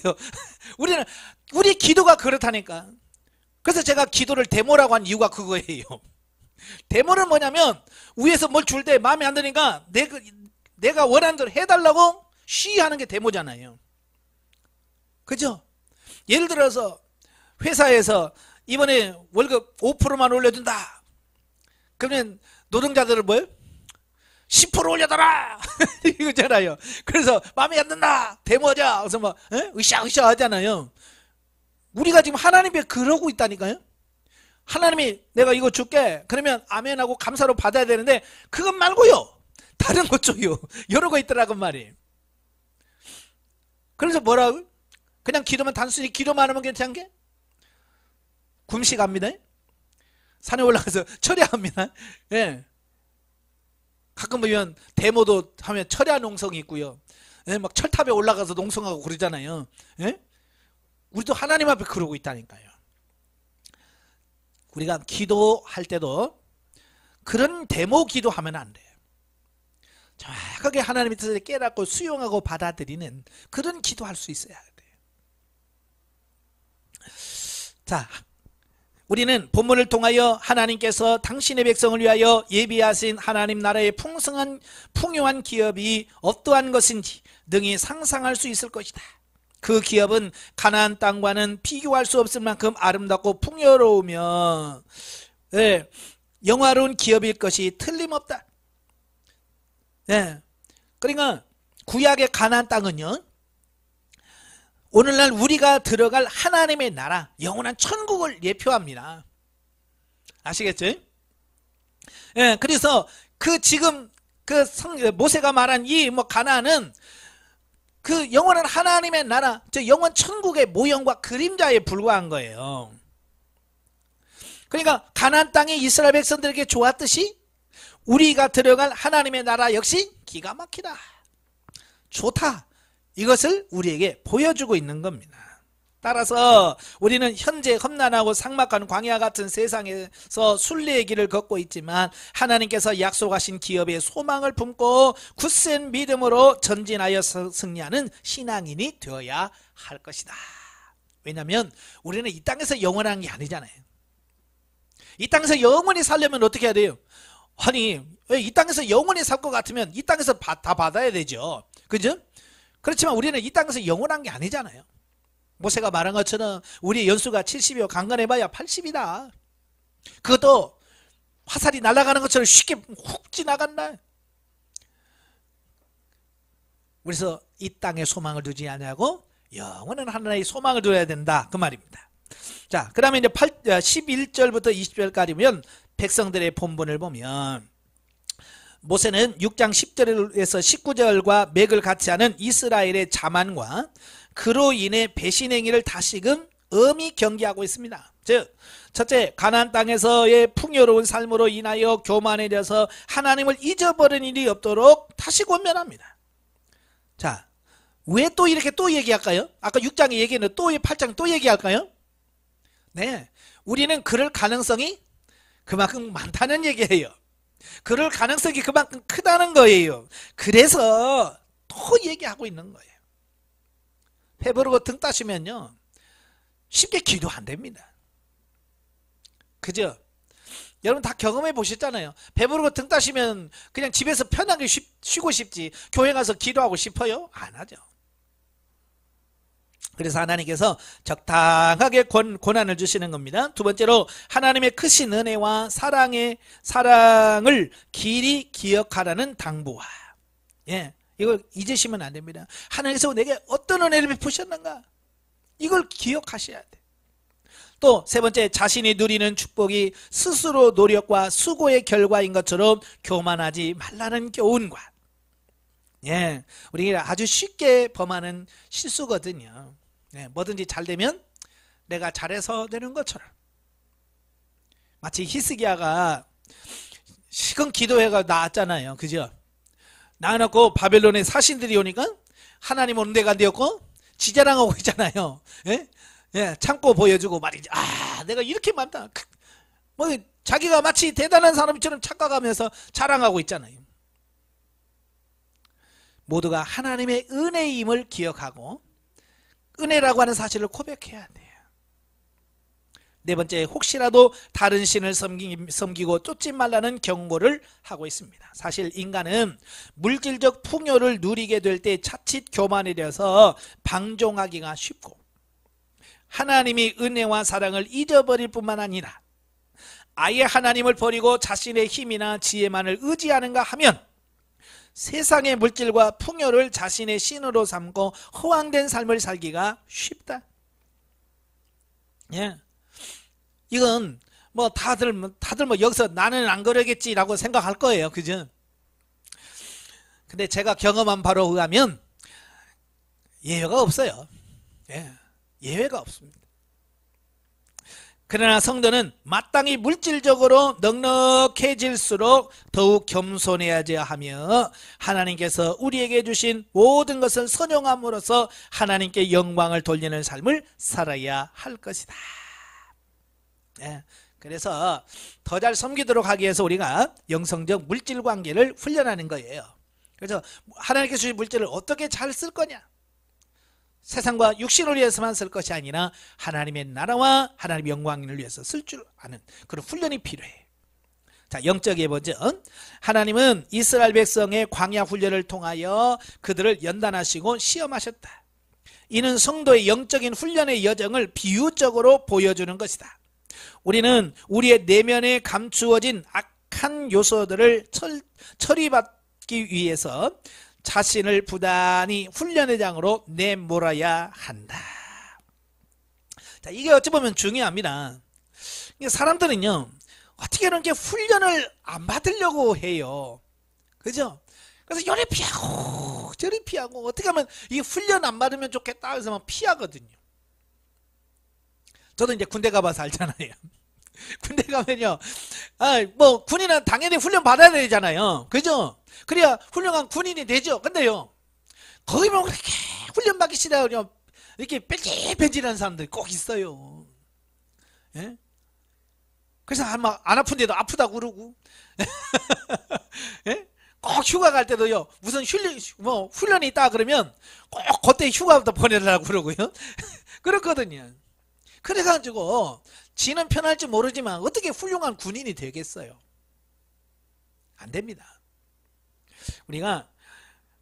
우리 기도가 그렇다니까. 그래서 제가 기도를 데모라고 한 이유가 그거예요. 데모는 뭐냐면 위에서 뭘 줄 때 마음에 안 드니까 내가 원하는 대로 해달라고 쉬하는 게 데모잖아요. 그죠? 예를 들어서 회사에서 이번에 월급 5%만 올려준다. 그러면 노동자들을 뭐예요? 10% 올려달라. 이거잖아요. 그래서 마음에 안 든다. 데모하자. 그래서 막 으쌰으쌰 하잖아요. 우리가 지금 하나님께 그러고 있다니까요. 하나님이 내가 이거 줄게. 그러면 아멘하고 감사로 받아야 되는데 그것 말고요. 다른 것 줘요. 여러 거 있더라고 말이에요. 그래서 뭐라고? 그냥 기도만 단순히 기도만 하면 괜찮은 게? 금식합니다. 산에 올라가서 철야합니다. 예. 가끔 보면 데모도 하면 철야 농성이 있고요. 예, 막 철탑에 올라가서 농성하고 그러잖아요. 예? 우리도 하나님 앞에 그러고 있다니까요. 우리가 기도할 때도 그런 데모 기도하면 안 돼요. 정확하게 하나님의 뜻을 깨닫고 수용하고 받아들이는 그런 기도할 수 있어야 돼요. 자, 우리는 본문을 통하여 하나님께서 당신의 백성을 위하여 예비하신 하나님 나라의 풍요한 기업이 어떠한 것인지 능히 상상할 수 있을 것이다. 그 기업은 가나안 땅과는 비교할 수 없을 만큼 아름답고 풍요로우며 영화로운 기업일 것이 틀림없다. 그러니까 구약의 가나안 땅은요, 오늘날 우리가 들어갈 하나님의 나라, 영원한 천국을 예표합니다. 아시겠죠? 그래서 지금 모세가 말한 이 가나안은 그 영원한 하나님의 나라, 저 영원 천국의 모형과 그림자에 불과한 거예요. 그러니까 가나안 땅이 이스라엘 백성들에게 좋았듯이 우리가 들어갈 하나님의 나라 역시 기가 막히다, 좋다, 이것을 우리에게 보여주고 있는 겁니다. 따라서 우리는 현재 험난하고 삭막한 광야 같은 세상에서 순례의 길을 걷고 있지만 하나님께서 약속하신 기업의 소망을 품고 굳센 믿음으로 전진하여 승리하는 신앙인이 되어야 할 것이다. 왜냐하면 우리는 이 땅에서 영원한 게 아니잖아요. 이 땅에서 영원히 살려면 어떻게 해야 돼요? 아니, 이 땅에서 영원히 살 것 같으면 이 땅에서 다 받아야 되죠. 그죠? 그렇지만 우리는 이 땅에서 영원한 게 아니잖아요. 모세가 말한 것처럼 우리의 연수가 70이요 강건해봐야 80이다. 그것도 화살이 날아가는 것처럼 쉽게 훅 지나간다. 그래서 이 땅에 소망을 두지 않냐고 영원한 하나님의 소망을 둬야 된다, 그 말입니다. 자, 그 다음에 이제 11절부터 20절까지 보면 백성들의 본문을 보면 모세는 6장 10절에서 19절과 맥을 같이 하는 이스라엘의 자만과 그로 인해 배신행위를 다시금 엄히 경계하고 있습니다. 즉, 첫째, 가나안 땅에서의 풍요로운 삶으로 인하여 교만해져서 하나님을 잊어버린 일이 없도록 다시 권면합니다. 자, 왜 또 이렇게 또 얘기할까요? 아까 6장에 얘기했는데 또 8장 또 얘기할까요? 네, 우리는 그럴 가능성이 그만큼 많다는 얘기예요. 그럴 가능성이 그만큼 크다는 거예요. 그래서 또 얘기하고 있는 거예요. 배부르고 등 따시면요 쉽게 기도 안 됩니다. 그죠? 여러분 다 경험해 보셨잖아요. 배부르고 등 따시면 그냥 집에서 편하게 쉬고 싶지 교회 가서 기도하고 싶어요? 안 하죠. 그래서 하나님께서 적당하게 고난을 주시는 겁니다. 두 번째로 하나님의 크신 은혜와 사랑을 길이 기억하라는 당부와, 이걸 잊으시면 안 됩니다. 하나님께서 내게 어떤 은혜를 베푸셨는가, 이걸 기억하셔야 돼. 또 세 번째, 자신이 누리는 축복이 스스로 노력과 수고의 결과인 것처럼 교만하지 말라는 교훈과, 우리가 아주 쉽게 범하는 실수거든요. 뭐든지 잘 되면 내가 잘해서 되는 것처럼, 마치 히스기야가 시건 기도회가 나왔잖아요. 그죠? 낳아놓고 바벨론의 사신들이 오니까 하나님 오는 데가 안 되었고 지자랑하고 있잖아요. 예? 예, 참고 보여주고 말이지. 아, 내가 이렇게 많다. 뭐 자기가 마치 대단한 사람처럼 착각하면서 자랑하고 있잖아요. 모두가 하나님의 은혜임을 기억하고 은혜라고 하는 사실을 고백해야 돼요. 네 번째, 혹시라도 다른 신을 섬기고 쫓지 말라는 경고를 하고 있습니다. 사실 인간은 물질적 풍요를 누리게 될 때 자칫 교만해져서 방종하기가 쉽고 하나님이 은혜와 사랑을 잊어버릴 뿐만 아니라 아예 하나님을 버리고 자신의 힘이나 지혜만을 의지하는가 하면 세상의 물질과 풍요를 자신의 신으로 삼고 허황된 삶을 살기가 쉽다. 예. 이건 뭐 다들 뭐 여기서 나는 안 그러겠지라고 생각할 거예요. 그죠? 근데 제가 경험한 바로 의하면 예외가 없어요. 예. 예외가 없습니다. 그러나 성도는 마땅히 물질적으로 넉넉해질수록 더욱 겸손해야지 하며 하나님께서 우리에게 주신 모든 것을 선용함으로써 하나님께 영광을 돌리는 삶을 살아야 할 것이다. 예, 그래서 더 잘 섬기도록 하기 위해서 우리가 영성적 물질 관계를 훈련하는 거예요. 그래서 하나님께서 주신 물질을 어떻게 잘 쓸 거냐, 세상과 육신을 위해서만 쓸 것이 아니라 하나님의 나라와 하나님의 영광을 위해서 쓸 줄 아는 그런 훈련이 필요해. 자, 영적의 먼저 하나님은 이스라엘 백성의 광야 훈련을 통하여 그들을 연단하시고 시험하셨다. 이는 성도의 영적인 훈련의 여정을 비유적으로 보여주는 것이다. 우리는 우리의 내면에 감추어진 악한 요소들을 처리받기 위해서 자신을 부단히 훈련의 장으로 내몰아야 한다. 자, 이게 어찌 보면 중요합니다. 사람들은요, 어떻게든 이렇게 훈련을 안 받으려고 해요. 그죠? 그래서 요리 피하고 저리 피하고 어떻게 하면 이 훈련 안 받으면 좋겠다 해서 막 피하거든요. 저도 이제 군대 가봐서 알잖아요. 군대 가면요, 뭐 군인은 당연히 훈련 받아야 되잖아요. 그죠? 그래야 훌륭한 군인이 되죠. 근데요, 거기 보면 그렇게 훈련 받기 싫어요. 이렇게 뺀질뺀질한 사람들이 꼭 있어요. 예? 그래서 막 안 아픈데도 아프다고 그러고, 예? 꼭 휴가 갈 때도요, 무슨 훈련이 있다 그러면 꼭 그때 휴가부터 보내려고 그러고요. 그렇거든요. 그래가지고 지는 편할지 모르지만 어떻게 훌륭한 군인이 되겠어요? 안 됩니다. 우리가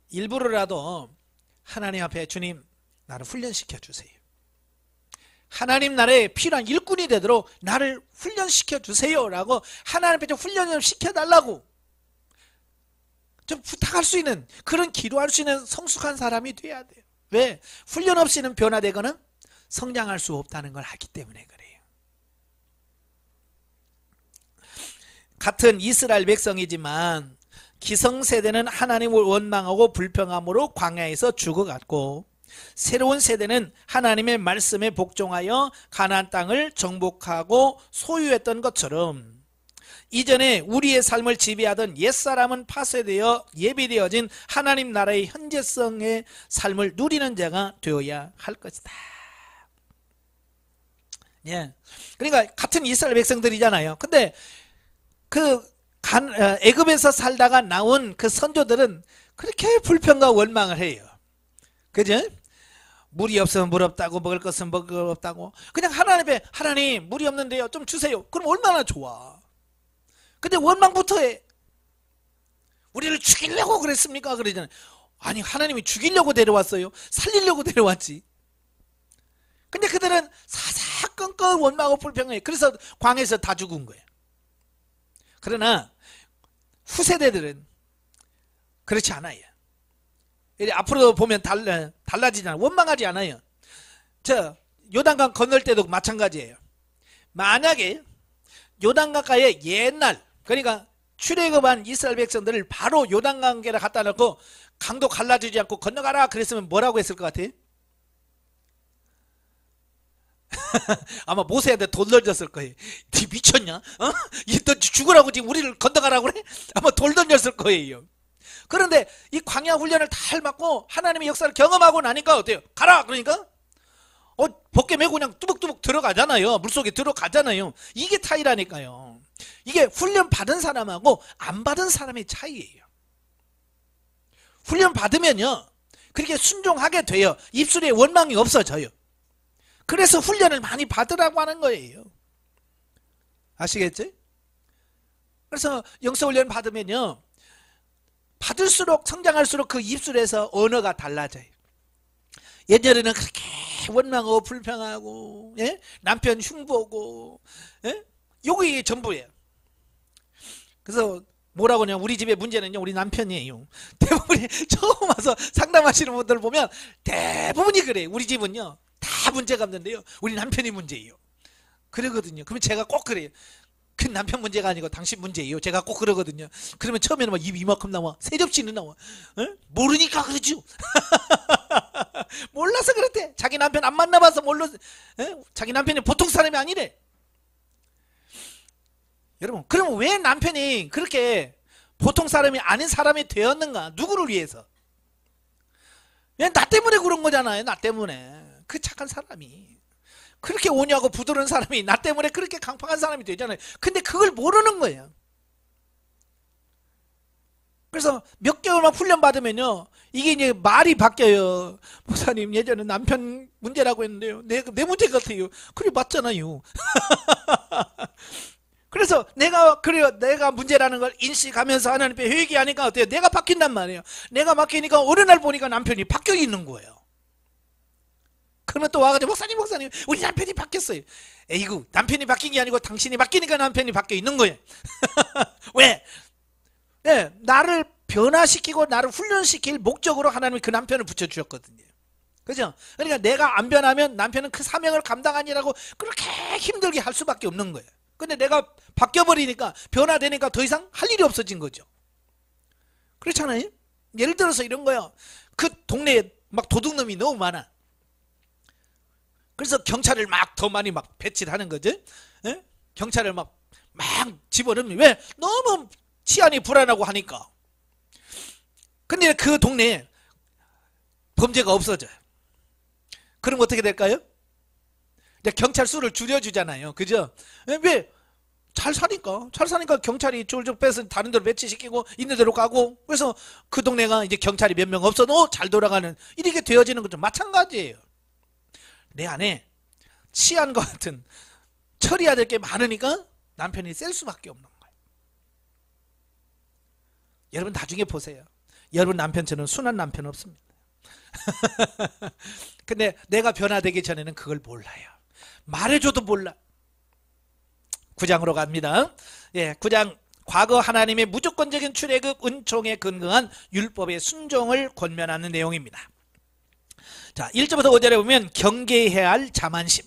일부러라도 하나님 앞에 주님, 나를 훈련시켜 주세요. 하나님 나라에 필요한 일꾼이 되도록 나를 훈련시켜 주세요 라고 하나님 앞에 좀 훈련 좀 시켜달라고 좀 부탁할 수 있는, 그런 기도할 수 있는 성숙한 사람이 돼야 돼요. 왜? 훈련 없이는 변화되거나 성장할 수 없다는 걸 알기 때문에 그래요. 같은 이스라엘 백성이지만 기성세대는 하나님을 원망하고 불평함으로 광야에서 죽어갔고, 새로운 세대는 하나님의 말씀에 복종하여 가나안 땅을 정복하고 소유했던 것처럼 이전에 우리의 삶을 지배하던 옛사람은 파쇄되어 예비되어진 하나님 나라의 현재성의 삶을 누리는 자가 되어야 할 것이다. 예. 그러니까 같은 이스라엘 백성들이잖아요. 근데 애굽에서 살다가 나온 그 선조들은 그렇게 불평과 원망을 해요. 그죠? 물이 없으면 물 없다고, 먹을 것은 먹을 없다고. 그냥 하나님, 물이 없는데요, 좀 주세요. 그럼 얼마나 좋아. 근데 원망부터 해. 우리를 죽이려고 그랬습니까? 그러잖아요. 아니, 하나님이 죽이려고 데려왔어요. 살리려고 데려왔지. 근데 그들은 사사건건 원망하고 불평해. 그래서 광야에서 다 죽은 거예요. 그러나 후세대들은 그렇지 않아요. 앞으로 보면 달라지잖아요. 원망하지 않아요. 요단강 건널 때도 마찬가지예요. 만약에 요단강가에 옛날, 그러니까 출애굽한 이스라엘 백성들을 바로 요단강가에 갖다 놓고 강도 갈라지지 않고 건너가라 그랬으면 뭐라고 했을 것 같아요? 아마 모세한테 돌 던졌을 거예요. 니 미쳤냐? 너 죽으라고 지금 우리를 건너가라고 그래? 아마 돌 던졌을 거예요. 그런데 이 광야 훈련을 다 맞고 하나님의 역사를 경험하고 나니까 어때요? 가라! 그러니까 벗게 메고 그냥 뚜벅뚜벅 들어가잖아요. 물속에 들어가잖아요. 이게 차이라니까요. 이게 훈련 받은 사람하고 안 받은 사람의 차이예요. 훈련 받으면요, 그렇게 순종하게 돼요. 입술에 원망이 없어져요. 그래서 훈련을 많이 받으라고 하는 거예요. 아시겠지? 그래서 영성훈련 받으면요, 받을수록 성장할수록 그 입술에서 언어가 달라져요. 예전에는 그렇게 원망하고 불평하고, 예? 남편 흉보고, 예? 요게 전부예요. 그래서 뭐라고 하냐, 우리 집의 문제는요, 우리 남편이에요. 대부분이 처음 와서 상담하시는 분들 보면 대부분이 그래요. 우리 집은요, 다 문제가 없는데요, 우리 남편이 문제예요. 그러거든요. 그러면 제가 꼭 그래요. 그 남편 문제가 아니고 당신 문제예요. 제가 꼭 그러거든요. 그러면 처음에는 막 입이 이만큼 나와. 세 접시는 나와. 어? 모르니까 그러죠. 몰라서 그렇대. 자기 남편 안 만나봐서 몰라. 자기 남편이 보통 사람이 아니래. 여러분, 그럼 왜 남편이 그렇게 보통 사람이 아닌 사람이 되었는가? 누구를 위해서? 왜? 나 때문에 그런 거잖아요. 나 때문에. 그 착한 사람이. 그렇게 온유하고 부드러운 사람이 나 때문에 그렇게 강팍한 사람이 되잖아요. 근데 그걸 모르는 거예요. 그래서 몇 개월만 훈련 받으면요, 이게 이제 말이 바뀌어요. 목사님, 예전에 남편 문제라고 했는데요, 내 문제 같아요. 그래, 맞잖아요. 그래서 내가 문제라는 걸 인식하면서 하나님께 회개하니까 어때요? 내가 바뀐단 말이에요. 내가 바뀌니까 어느 날 보니까 남편이 바뀌어 있는 거예요. 그러면 또 와가지고 목사님 우리 남편이 바뀌었어요. 에이구, 남편이 바뀐 게 아니고 당신이 바뀌니까 남편이 바뀌어 있는 거예요. 왜? 네, 나를 변화시키고 나를 훈련시킬 목적으로 하나님이 그 남편을 붙여주셨거든요. 그죠? 그러니까 내가 안 변하면 남편은 그 사명을 감당하니라고 그렇게 힘들게 할 수밖에 없는 거예요. 근데 내가 바뀌어버리니까, 변화되니까 더 이상 할 일이 없어진 거죠. 그렇잖아요? 예를 들어서 이런 거예요. 그 동네에 막 도둑놈이 너무 많아. 그래서 경찰을 막 더 많이 막 배치를 하는 거죠. 예? 경찰을 막 집어넣으면, 왜? 너무 치안이 불안하고 하니까. 근데 그 동네에 범죄가 없어져요. 그럼 어떻게 될까요? 이제 경찰 수를 줄여주잖아요. 그죠? 왜? 잘 사니까 경찰이 쫄쫄 빼서 다른 데로 배치시키고 있는 데로 가고, 그래서 그 동네가 이제 경찰이 몇 명 없어도 잘 돌아가는, 이렇게 되어지는 것도 마찬가지예요. 내 안에 치안과 같은 처리해야 될 게 많으니까 남편이 셀 수밖에 없는 거예요. 여러분 나중에 보세요. 여러분 남편처럼 순한 남편 없습니다. 근데 내가 변화되기 전에는 그걸 몰라요. 말해줘도 몰라. 9장으로 갑니다. 예, 9장. 과거 하나님의 무조건적인 출애굽 은총에 근거한 율법의 순종을 권면하는 내용입니다. 자, 1절부터 5절에 보면 경계해야 할 자만심.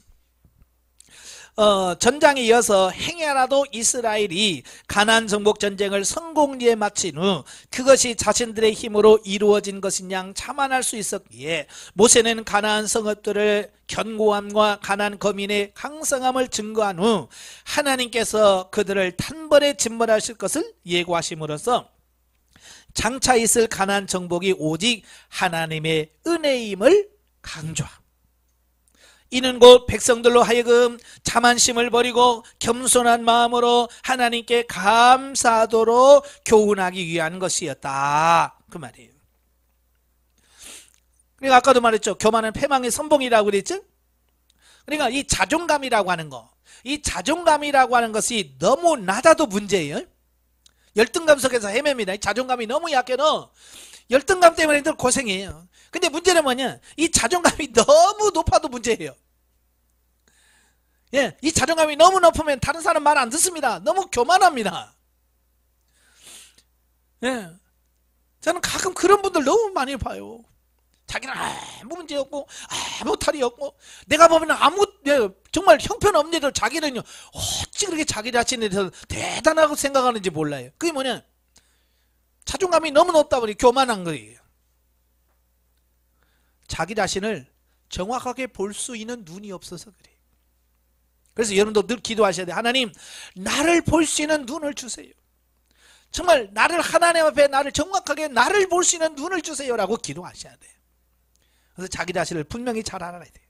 전장에 이어서 행여라도 이스라엘이 가나안 정복 전쟁을 성공리에 마친 후 그것이 자신들의 힘으로 이루어진 것인 양 자만할 수 있었기에 모세는 가나안 성읍들의 견고함과 가나안 거민의 강성함을 증거한 후 하나님께서 그들을 단번에 진멸하실 것을 예고하심으로써 장차 있을 가나안 정복이 오직 하나님의 은혜임을 강조함. 이는 곧 백성들로 하여금 자만심을 버리고 겸손한 마음으로 하나님께 감사하도록 교훈하기 위한 것이었다, 그 말이에요. 그러니까 아까도 말했죠. 교만은 패망의 선봉이라고 그랬죠. 그러니까 이 자존감이라고 하는 거, 이 자존감이라고 하는 것이 너무 낮아도 문제예요. 열등감 속에서 헤맵니다. 이 자존감이 너무 약해서 열등감 때문에 늘 고생해요. 근데 문제는 뭐냐? 이 자존감이 너무 높아도 문제예요. 예, 이 자존감이 너무 높으면 다른 사람 말 안 듣습니다. 너무 교만합니다. 예, 저는 가끔 그런 분들 너무 많이 봐요. 자기는 아무 문제 없고 아무 탈이 없고, 내가 보면 정말 형편없는 일을 자기는요 어찌 그렇게 자기 자신에 대해서 대단하고 생각하는지 몰라요. 그게 뭐냐? 자존감이 너무 높다 보니 교만한 거예요. 자기 자신을 정확하게 볼 수 있는 눈이 없어서 그래요. 그래서 여러분도 늘 기도하셔야 돼요. 하나님, 나를 볼 수 있는 눈을 주세요. 정말 나를 하나님 앞에 나를 정확하게 나를 볼 수 있는 눈을 주세요라고 기도하셔야 돼요. 그래서 자기 자신을 분명히 잘 알아야 돼요.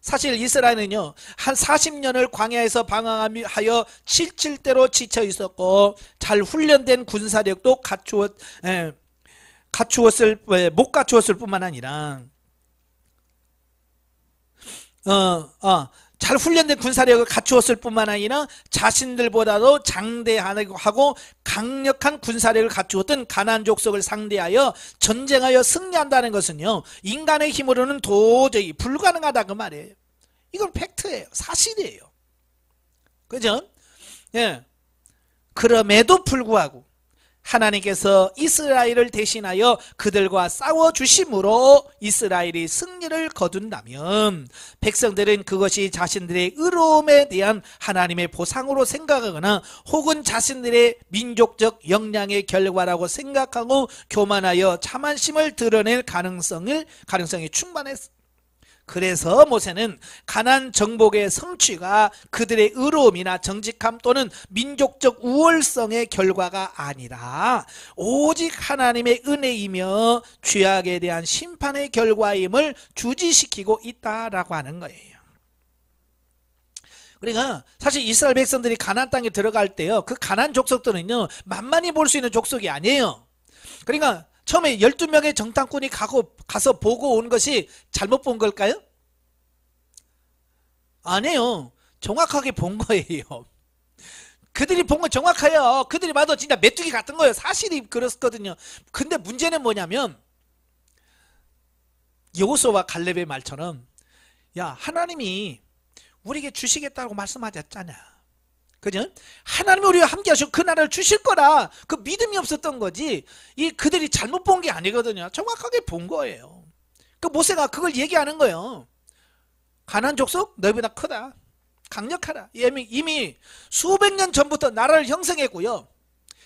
사실 이스라엘은요 한 40년을 광야에서 방황하여 칠칠대로 지쳐 있었고 잘 훈련된 군사력도 못 갖추었을 뿐만 아니라 잘 훈련된 군사력을 갖추었을 뿐만 아니라 자신들보다도 장대하고 강력한 군사력을 갖추었던 가나안 족속을 상대하여 전쟁하여 승리한다는 것은요 인간의 힘으로는 도저히 불가능하다 그 말이에요. 이건 팩트예요. 사실이에요. 그죠? 예. 그럼에도 불구하고 하나님께서 이스라엘을 대신하여 그들과 싸워주심으로 이스라엘이 승리를 거둔다면 백성들은 그것이 자신들의 의로움에 대한 하나님의 보상으로 생각하거나 혹은 자신들의 민족적 역량의 결과라고 생각하고 교만하여 자만심을 드러낼 가능성이 충만했습니다. 그래서 모세는 가나안 정복의 성취가 그들의 의로움이나 정직함 또는 민족적 우월성의 결과가 아니라 오직 하나님의 은혜이며 죄악에 대한 심판의 결과임을 주지시키고 있다라고 하는 거예요. 그러니까 사실 이스라엘 백성들이 가나안 땅에 들어갈 때요 그 가나안 족속들은요 만만히 볼 수 있는 족속이 아니에요. 그러니까 처음에 12명의 정탐꾼이 가서 보고 온 것이 잘못 본 걸까요? 아니에요. 정확하게 본 거예요. 그들이 본 건 정확해요. 그들이 봐도 진짜 메뚜기 같은 거예요. 사실이 그렇거든요. 근데 문제는 뭐냐면 여호수아와 갈렙의 말처럼 야 하나님이 우리에게 주시겠다고 말씀하셨잖아. 그죠? 하나님이 우리와 함께 하시고 그 나라를 주실 거라 그 믿음이 없었던 거지 그들이 잘못 본 게 아니거든요. 정확하게 본 거예요. 그 모세가 그걸 얘기하는 거예요. 가나안 족속 너희보다 크다. 강력하다. 이미 수백 년 전부터 나라를 형성했고요.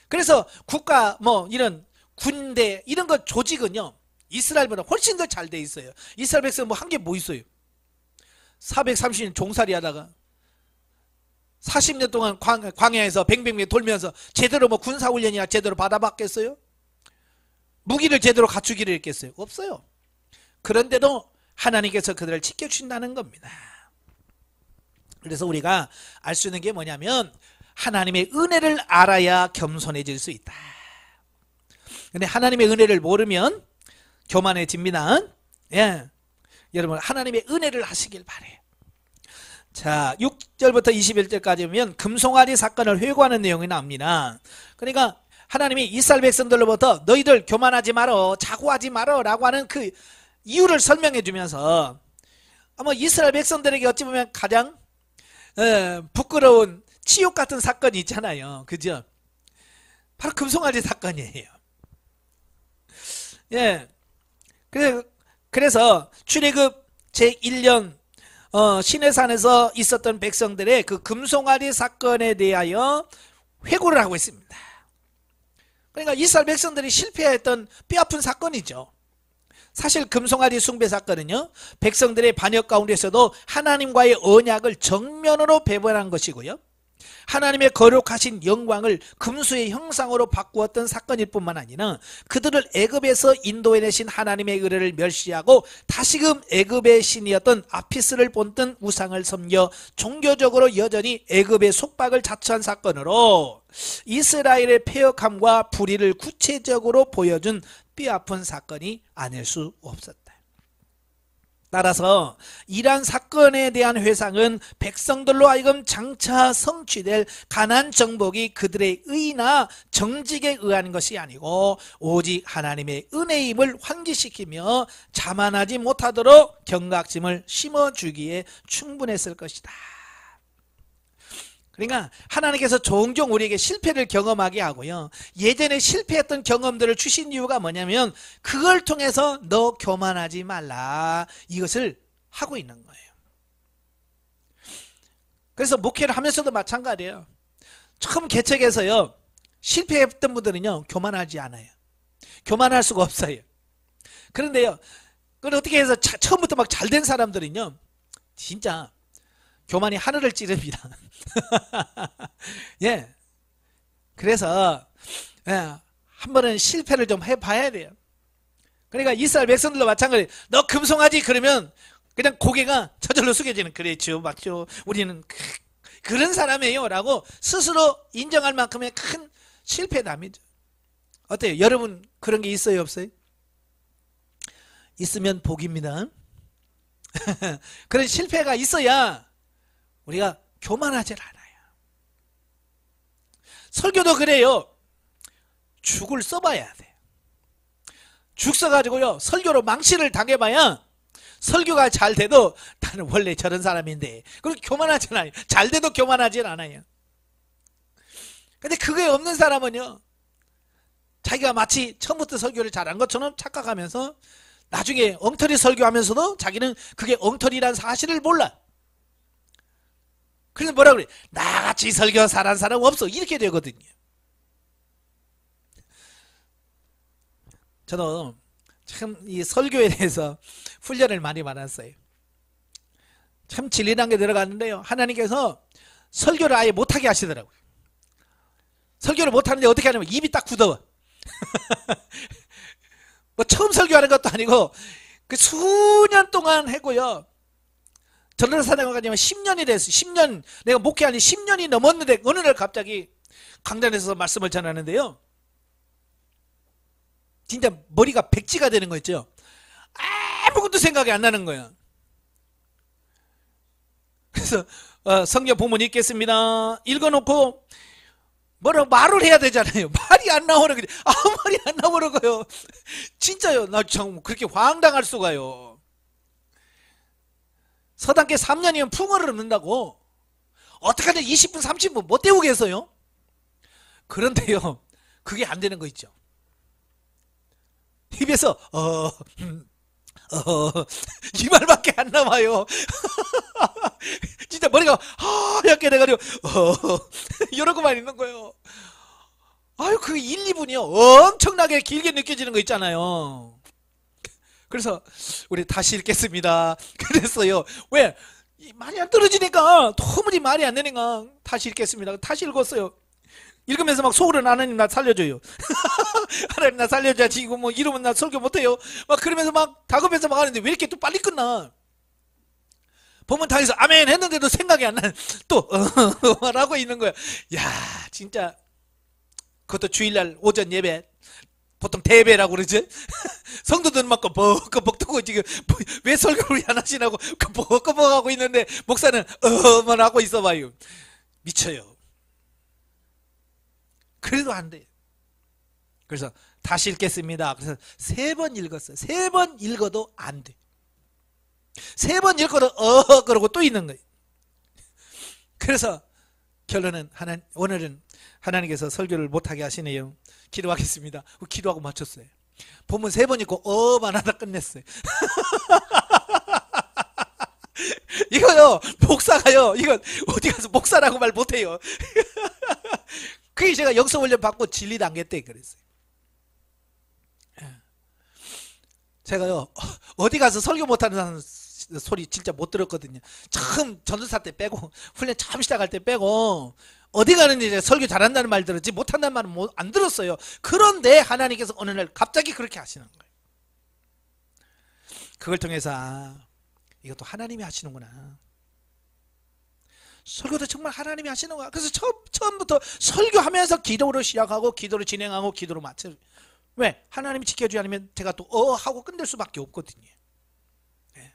그래서 국가 이런 군대 이런 거 조직은요 이스라엘보다 훨씬 더 잘 돼 있어요. 이스라엘 백성 한 게 뭐 있어요? 430년 종살이 하다가 40년 동안 광야에서 뱅뱅뱅 돌면서 제대로 군사훈련이나 제대로 받아봤겠어요? 무기를 제대로 갖추기를 했겠어요? 없어요. 그런데도 하나님께서 그들을 지켜주신다는 겁니다. 그래서 우리가 알 수 있는 게 뭐냐면 하나님의 은혜를 알아야 겸손해질 수 있다. 근데 하나님의 은혜를 모르면 교만해집니다. 예. 여러분 하나님의 은혜를 하시길 바래요. 자 6절부터 21절까지 보면 금송아지 사건을 회고하는 내용이 나옵니다. 그러니까 하나님이 이스라엘 백성들로부터 너희들 교만하지 말어 자고하지 말어 라고 하는 그 이유를 설명해 주면서 아마 이스라엘 백성들에게 어찌 보면 가장 부끄러운 치욕 같은 사건이 있잖아요. 그죠? 바로 금송아지 사건이에요. 예. 그래서 출애굽 제1년 시내산에서 있었던 백성들의 그 금송아지 사건에 대하여 회고를 하고 있습니다. 그러니까 이스라엘 백성들이 실패했던 뼈아픈 사건이죠. 사실 금송아지 숭배 사건은요 백성들의 반역 가운데서도 하나님과의 언약을 정면으로 배반한 것이고요 하나님의 거룩하신 영광을 금수의 형상으로 바꾸었던 사건일 뿐만 아니라 그들을 애굽에서 인도해내신 하나님의 의를 멸시하고 다시금 애굽의 신이었던 아피스를 본뜬 우상을 섬겨 종교적으로 여전히 애굽의 속박을 자처한 사건으로 이스라엘의 패역함과 불의를 구체적으로 보여준 뼈아픈 사건이 아닐 수 없었다. 따라서 이러한 사건에 대한 회상은 백성들로 하여금 장차 성취될 가나안 정복이 그들의 의나 정직에 의한 것이 아니고 오직 하나님의 은혜임을 환기시키며 자만하지 못하도록 경각심을 심어주기에 충분했을 것이다. 그러니까 하나님께서 종종 우리에게 실패를 경험하게 하고요 예전에 실패했던 경험들을 주신 이유가 뭐냐면 그걸 통해서 너 교만하지 말라 이것을 하고 있는 거예요. 그래서 목회를 하면서도 마찬가지예요. 처음 개척해서요 실패했던 분들은요 교만하지 않아요. 교만할 수가 없어요. 그런데요 그걸 어떻게 해서 처음부터 막 잘된 사람들은요 진짜 교만이 하늘을 찌릅니다. 예. 그래서 예, 한 번은 실패를 좀 해봐야 돼요. 그러니까 이스라엘 백성들도 마찬가지. 너 금송아지 그러면 그냥 고개가 저절로 숙여지는, 그랬죠, 맞죠, 우리는 그런 사람이에요 라고 스스로 인정할 만큼의 큰 실패담이죠. 어때요? 여러분 그런 게 있어요, 없어요? 있으면 복입니다. 그런 실패가 있어야 우리가 교만하지 않아요. 설교도 그래요. 죽을 써봐야 돼. 죽 써가지고요 설교로 망신을 당해봐야 설교가 잘 돼도 나는 원래 저런 사람인데, 그렇게 교만하진 않아요. 잘 돼도 교만하진 않아요. 근데 그게 없는 사람은요, 자기가 마치 처음부터 설교를 잘한 것처럼 착각하면서 나중에 엉터리 설교하면서도 자기는 그게 엉터리란 사실을 몰라. 그래서 뭐라 그래? 나같이 설교 잘한 사람 없어, 이렇게 되거든요. 저도 참 이 설교에 대해서 훈련을 많이 받았어요. 참 진리란 게 들어갔는데요, 하나님께서 설교를 아예 못하게 하시더라고요. 설교를 못하는데 어떻게 하냐면 입이 딱 굳어. 뭐 처음 설교하는 것도 아니고 그 수년 동안 했고요. 전도사님과 가지면 10년이 됐어요. 10년, 내가 목회한 지 10년이 넘었는데 어느 날 갑자기 강단에서 말씀을 전하는데요, 진짜 머리가 백지가 되는 거 있죠. 아무것도 생각이 안 나는 거예요. 그래서 성경 본문 읽겠습니다. 읽어놓고 뭐라고 말을 해야 되잖아요. 말이 안 나오는 거지. 아무 말이 안 나오는 거예요. 진짜요. 나 참 그렇게 황당할 수가요. 서당계 3년이면 풍어를 얻는다고 어떡하냐, 20분 30분 못 때우겠어요. 그런데요, 그게 안 되는 거 있죠. 입에서 이 말밖에 안 나와요. 진짜 머리가 하얗게 돼가지고 이러고만 있는 거예요. 아유, 그 1, 2분이요 엄청나게 길게 느껴지는 거 있잖아요. 그래서 우리 다시 읽겠습니다 그랬어요. 왜? 말이 안 떨어지니까, 도무지 말이 안 되니까 다시 읽겠습니다. 다시 읽었어요. 읽으면서 막 속으로 하나님 나 살려줘요. 하나님 나 살려줘야지, 이거 뭐 이러면 나 설교 못해요. 막 그러면서 막 다급해서 막 하는데 왜 이렇게 또 빨리 끝나? 보면 당에서 아멘 했는데도 생각이 안 나는 또 라고 있는 거야. 야, 진짜 그것도 주일날 오전 예배, 보통 대배라고 그러지? 성도들은 막 버벅버벅 뜨고 지금 왜 설교를 안 하시냐고 버벅버벅 하고 있는데 목사는 만 하고 있어봐요. 미쳐요. 그래도 안 돼. 그래서 다시 읽겠습니다. 그래서 3번 읽었어요. 3번 읽어도 안 돼. 3번 읽어도 그러고 또 있는 거예요. 그래서 결론은 오늘은 하나님께서 설교를 못하게 하시네요. 기도하겠습니다. 기도하고 마쳤어요. 본문 3번 읽고 만 하다 끝냈어요. 이거요, 목사가요, 이거 어디 가서 목사라고 말 못해요. 그게 제가 역성훈련 받고 진리 단계 때 그랬어요. 제가요, 어디 가서 설교 못하는 소리 진짜 못 들었거든요. 처음 전도사 때 빼고, 훈련 처음 시작할 때 빼고, 어디 가는지 이제 설교 잘한다는 말 들었지 못한다는 말은 안 들었어요. 그런데 하나님께서 어느 날 갑자기 그렇게 하시는 거예요. 그걸 통해서 이것도 하나님이 하시는구나. 설교도 정말 하나님이 하시는 거야. 그래서 처음부터 설교하면서 기도로 시작하고 기도로 진행하고 기도로 마쳐. 왜? 하나님이 지켜주지 않으면 제가 또 하고 끝낼 수밖에 없거든요. 네.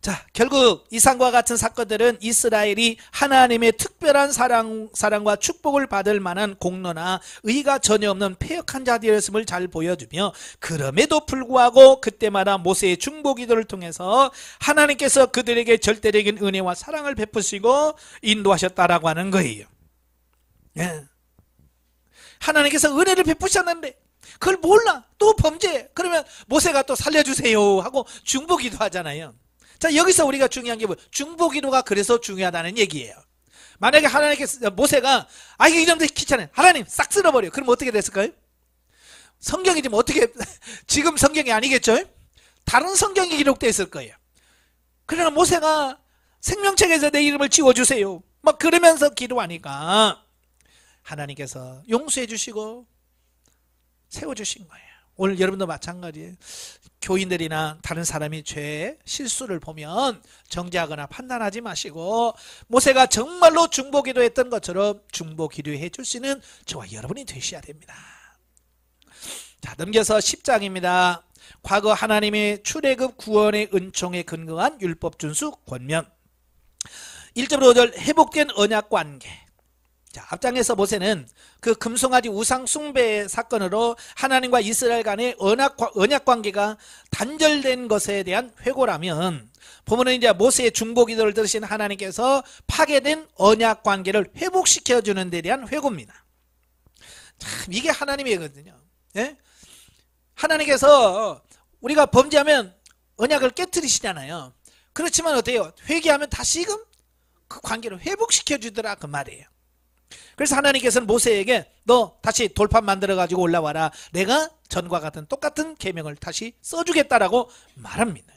자, 결국 이상과 같은 사건들은 이스라엘이 하나님의 특별한 사랑과 축복을 받을 만한 공로나 의가 전혀 없는 패역한 자들이었음을 잘 보여주며, 그럼에도 불구하고 그때마다 모세의 중보기도를 통해서 하나님께서 그들에게 절대적인 은혜와 사랑을 베푸시고 인도하셨다라고 하는 거예요. 예. 하나님께서 은혜를 베푸셨는데 그걸 몰라, 또 범죄. 그러면 모세가 또 살려주세요 하고 중보기도 하잖아요. 자, 여기서 우리가 중요한 게 뭐예요? 중보기도가 그래서 중요하다는 얘기예요. 만약에 하나님께서, 모세가 이게 이놈들 귀찮아요, 하나님 싹 쓸어버려. 그럼 어떻게 됐을까요? 성경이 지금 어떻게 지금 성경이 아니겠죠? 다른 성경이 기록되어 있을 거예요. 그러나 모세가 생명책에서 내 이름을 지워주세요 막 그러면서 기도하니까 하나님께서 용서해 주시고 세워주신 거예요. 오늘 여러분도 마찬가지예요. 교인들이나 다른 사람이 죄 실수를 보면 정죄하거나 판단하지 마시고 모세가 정말로 중보기도 했던 것처럼 중보기도해 줄 수 있는 저와 여러분이 되셔야 됩니다. 자, 넘겨서 10장입니다. 과거 하나님의 출애굽 구원의 은총에 근거한 율법 준수 권면. 1절부터 5절 회복된 언약 관계. 자, 앞장에서 모세는 그 금송아지 우상 숭배 사건으로 하나님과 이스라엘 간의 언약 관계가 단절된 것에 대한 회고라면, 보면은 이제 모세의 중보 기도를 들으신 하나님께서 파괴된 언약 관계를 회복시켜 주는 데 대한 회고입니다. 참 이게 하나님이거든요. 예? 하나님께서 우리가 범죄하면 언약을 깨뜨리시잖아요. 그렇지만 어때요? 회개하면 다시금 그 관계를 회복시켜 주더라 그 말이에요. 그래서 하나님께서는 모세에게 너 다시 돌판 만들어 가지고 올라와라. 내가 전과 같은 똑같은 계명을 다시 써주겠다라고 말합니다.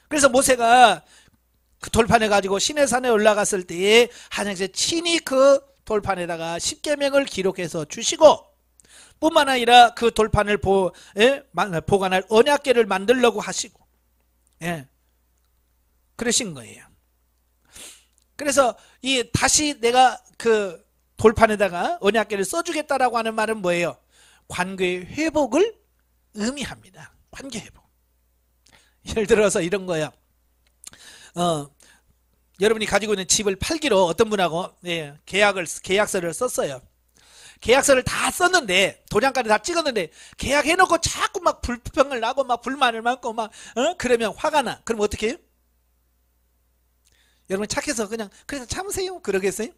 그래서 모세가 그 돌판에 가지고 시내산에 올라갔을 때에 하나님께서 친히 그 돌판에다가 십계명을 기록해서 주시고, 뿐만 아니라 그 돌판을 보관할 언약궤를 만들려고 하시고, 그러신 거예요. 그래서 이 다시 내가 그 돌판에다가 언약궤를 써주겠다라고 하는 말은 뭐예요? 관계의 회복을 의미합니다. 관계 회복. 예를 들어서 이런 거예요. 여러분이 가지고 있는 집을 팔기로 어떤 분하고 계약서를 썼어요. 계약서를 다 썼는데, 도장까지 다 찍었는데, 계약해놓고 자꾸 막 불평을 나고 막 불만을 많고 막 그러면 화가 나. 그럼 어떻게 해요? 여러분 착해서 그냥 그래서 참으세요 그러겠어요?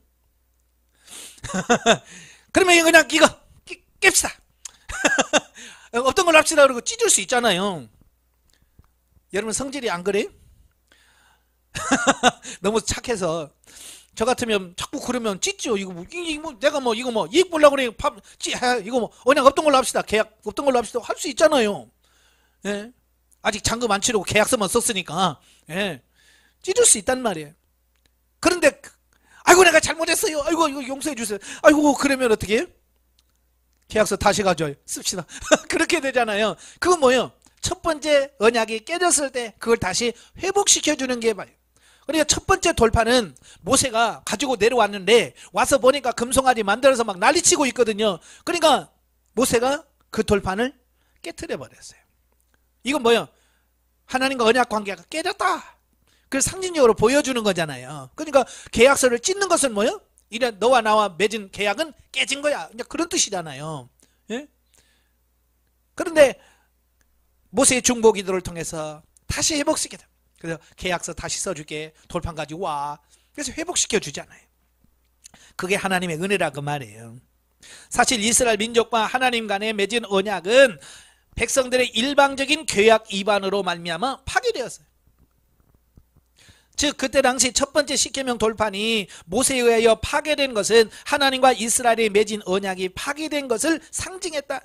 그러면 그냥 이거 깹시다. 어떤 걸 합시다 그러고 찢을 수 있잖아요. 여러분 성질이 안 그래요? 너무 착해서. 저 같으면 자꾸 그러면 찢죠. 이거 내가 이거 이익 보려고 그래. 이거 언약 없던 걸로 합시다. 계약 없던 걸로 합시다. 할 수 있잖아요. 예? 아직 잔금 안 치르고 계약서만 썼으니까. 찢을 수 있단 말이에요. 그런데 아이고 내가 잘못했어요. 아이고 이거 용서해 주세요. 아이고 그러면 어떻게 해요? 계약서 다시 가져와요. 씁시다. 그렇게 되잖아요. 그건 뭐예요? 첫 번째 언약이 깨졌을 때 그걸 다시 회복시켜 주는 게 말이에요. 그러니까 첫 번째 돌판은 모세가 가지고 내려왔는데 와서 보니까 금송아지 만들어서 막 난리치고 있거든요. 그러니까 모세가 그 돌판을 깨트려 버렸어요. 이건 뭐예요? 하나님과 언약 관계가 깨졌다. 그걸 상징적으로 보여주는 거잖아요. 그러니까 계약서를 찢는 것은 뭐예요? 이래 너와 나와 맺은 계약은 깨진 거야. 그냥 그런 뜻이잖아요. 예? 그런데 모세의 중보 기도를 통해서 다시 회복시키다. 그래서 계약서 다시 써줄게. 돌판 가지고 와. 그래서 회복시켜 주잖아요. 그게 하나님의 은혜라 그 말이에요. 사실 이스라엘 민족과 하나님 간에 맺은 언약은 백성들의 일방적인 계약 위반으로 말미암아 파괴되었어요. 즉 그때 당시 첫 번째 십계명 돌판이 모세에 의하여 파괴된 것은 하나님과 이스라엘이 맺은 언약이 파괴된 것을 상징했다.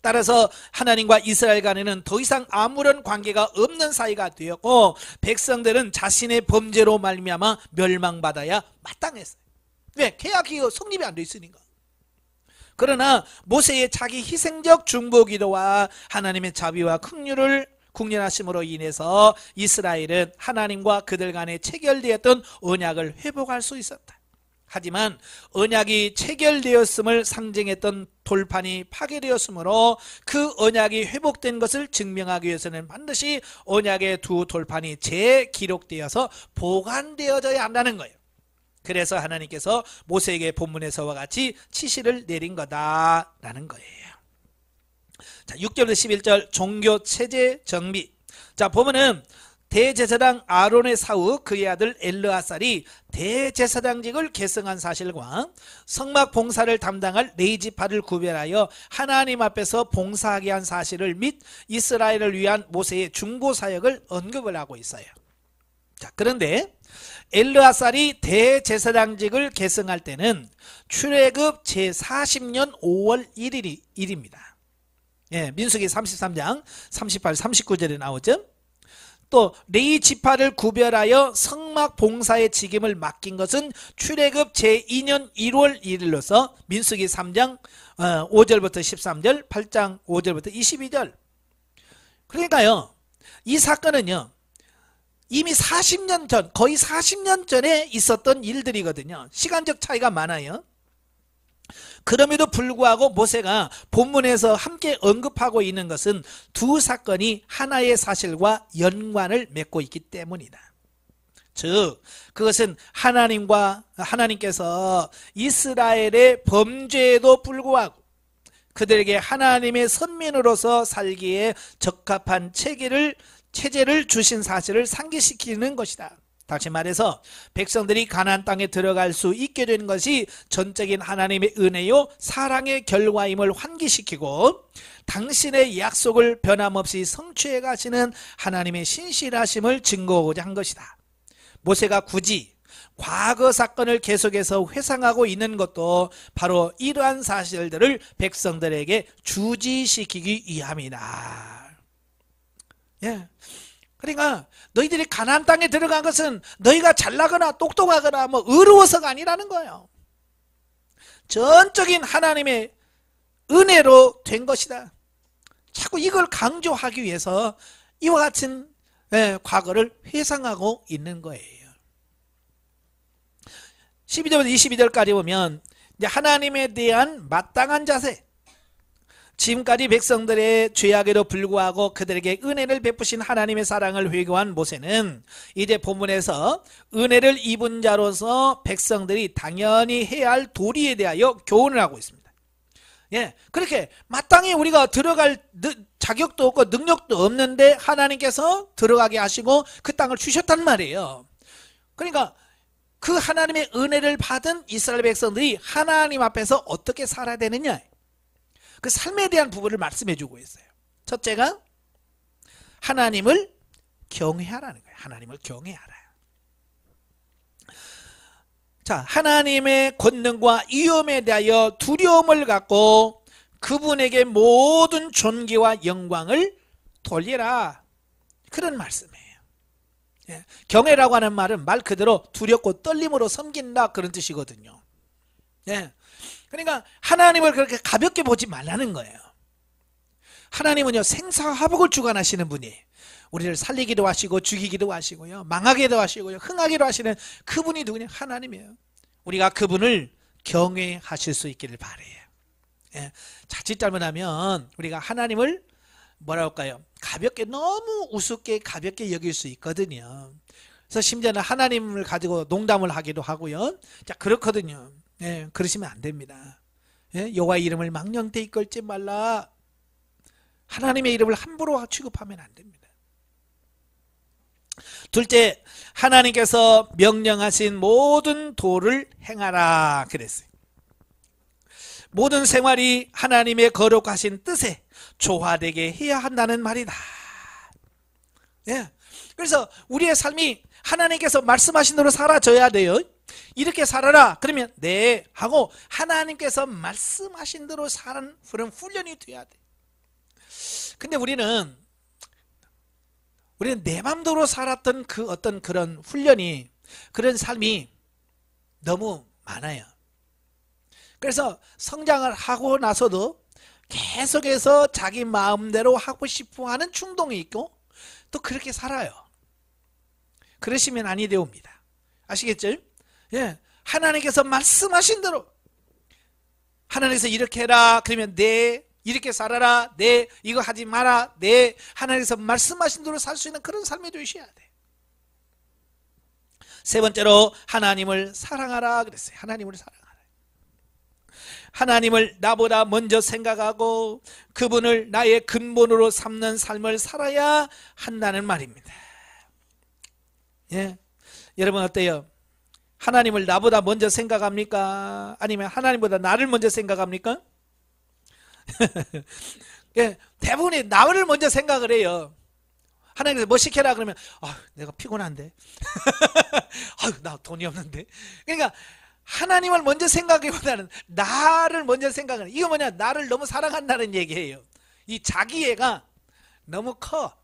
따라서 하나님과 이스라엘 간에는 더 이상 아무런 관계가 없는 사이가 되었고, 백성들은 자신의 범죄로 말미암아 멸망받아야 마땅했어요. 왜? 계약이 성립이 안 돼 있으니까. 그러나 모세의 자기 희생적 중보기도와 하나님의 자비와 국률하심으로 인해서 이스라엘은 하나님과 그들 간에 체결되었던 언약을 회복할 수 있었다. 하지만 언약이 체결되었음을 상징했던 돌판이 파괴되었으므로 그 언약이 회복된 것을 증명하기 위해서는 반드시 언약의 두 돌판이 재기록되어서 보관되어져야 한다는 거예요. 그래서 하나님께서 모세에게 본문에서와 같이 치시를 내린 거다라는 거예요. 자, 6절부터 11절 종교 체제 정비. 자, 보면은 대제사장 아론의 사후 그의 아들 엘르아살이 대제사장직을 계승한 사실과 성막 봉사를 담당할 레위지파를 구별하여 하나님 앞에서 봉사하게 한 사실을 및 이스라엘을 위한 모세의 중보 사역을 언급을 하고 있어요. 자, 그런데 엘르아살이 대제사장직을 계승할 때는 출애굽 제40년 5월 1일입니다. 민수기 33장 38, 39절에 나오죠. 또 레위 지파를 구별하여 성막 봉사의 직임을 맡긴 것은 출애굽 제2년 1월 1일로서 민수기 3장 5절부터 13절, 8장 5절부터 22절. 그러니까요, 이 사건은요, 이미 40년 전, 거의 40년 전에 있었던 일들이거든요. 시간적 차이가 많아요. 그럼에도 불구하고 모세가 본문에서 함께 언급하고 있는 것은 두 사건이 하나의 사실과 연관을 맺고 있기 때문이다. 즉 그것은 하나님께서 이스라엘의 범죄에도 불구하고 그들에게 하나님의 선민으로서 살기에 적합한 체제를 주신 사실을 상기시키는 것이다. 다시 말해서 백성들이 가나안 땅에 들어갈 수 있게 된 것이 전적인 하나님의 은혜요 사랑의 결과임을 환기시키고 당신의 약속을 변함없이 성취해 가시는 하나님의 신실하심을 증거하고자 한 것이다. 모세가 굳이 과거 사건을 계속해서 회상하고 있는 것도 바로 이러한 사실들을 백성들에게 주지시키기 위함이다. 예. 그러니까 너희들이 가나안 땅에 들어간 것은 너희가 잘나거나 똑똑하거나 뭐 의로워서가 아니라는 거예요. 전적인 하나님의 은혜로 된 것이다. 자꾸 이걸 강조하기 위해서 이와 같은 과거를 회상하고 있는 거예요. 12절부터 22절까지 보면 이제 하나님에 대한 마땅한 자세, 지금까지 백성들의 죄악에도 불구하고 그들에게 은혜를 베푸신 하나님의 사랑을 회고한 모세는 이제 본문에서 은혜를 입은 자로서 백성들이 당연히 해야 할 도리에 대하여 교훈을 하고 있습니다. 예, 그렇게 마땅히 우리가 들어갈 자격도 없고 능력도 없는데 하나님께서 들어가게 하시고 그 땅을 주셨단 말이에요. 그러니까 그 하나님의 은혜를 받은 이스라엘 백성들이 하나님 앞에서 어떻게 살아야 되느냐, 그 삶에 대한 부분을 말씀해 주고 있어요. 첫째가 하나님을 경외하라는 거예요. 하나님을 경외하라. 자, 하나님의 권능과 위엄에 대하여 두려움을 갖고 그분에게 모든 존귀와 영광을 돌리라. 그런 말씀이에요. 예, 경외라고 하는 말은 말 그대로 두렵고 떨림으로 섬긴다, 그런 뜻이거든요. 예. 그러니까 하나님을 그렇게 가볍게 보지 말라는 거예요. 하나님은요, 생사화복을 주관하시는 분이, 우리를 살리기도 하시고 죽이기도 하시고요, 망하기도 하시고요, 흥하기도 하시는 그분이 누구냐? 하나님이에요. 우리가 그분을 경외하실 수 있기를 바라요. 예, 자칫 잘못하면 우리가 하나님을 뭐라 할까요? 가볍게, 너무 우습게 가볍게 여길 수 있거든요. 그래서 심지어는 하나님을 가지고 농담을 하기도 하고요. 자, 그렇거든요. 예, 그러시면 안 됩니다. 예, 여호와의 이름을 망령되이 이끌지 말라. 하나님의 이름을 함부로 취급하면 안 됩니다. 둘째, 하나님께서 명령하신 모든 도를 행하라 그랬어요. 모든 생활이 하나님의 거룩하신 뜻에 조화되게 해야 한다는 말이다. 예, 그래서 우리의 삶이 하나님께서 말씀하신 대로 살아져야 돼요. 이렇게 살아라 그러면 네 하고 하나님께서 말씀하신 대로 사는 그런 훈련이 돼야 돼. 근데 우리는 내 맘대로 살았던 그 어떤 그런 훈련이, 그런 삶이 너무 많아요. 그래서 성장을 하고 나서도 계속해서 자기 마음대로 하고 싶어 하는 충동이 있고 또 그렇게 살아요. 그러시면 아니 되옵니다. 아시겠죠? 예, 하나님께서 말씀하신 대로, 하나님께서 이렇게 해라 그러면 네, 이렇게 살아라 네, 이거 하지 마라 네, 하나님께서 말씀하신 대로 살 수 있는 그런 삶이 되셔야 돼. 세 번째로 하나님을 사랑하라 그랬어요. 하나님을 사랑하라. 하나님을 나보다 먼저 생각하고 그분을 나의 근본으로 삼는 삶을 살아야 한다는 말입니다. 예, 여러분 어때요? 하나님을 나보다 먼저 생각합니까? 아니면 하나님보다 나를 먼저 생각합니까? 예, 대부분이 나를 먼저 생각을 해요. 하나님께서 뭐 시켜라 그러면 내가 피곤한데 나 돈이 없는데. 그러니까 하나님을 먼저 생각하기보다는 나를 먼저 생각하는, 이거 뭐냐? 나를 너무 사랑한다는 얘기예요. 이 자기애가 너무 커.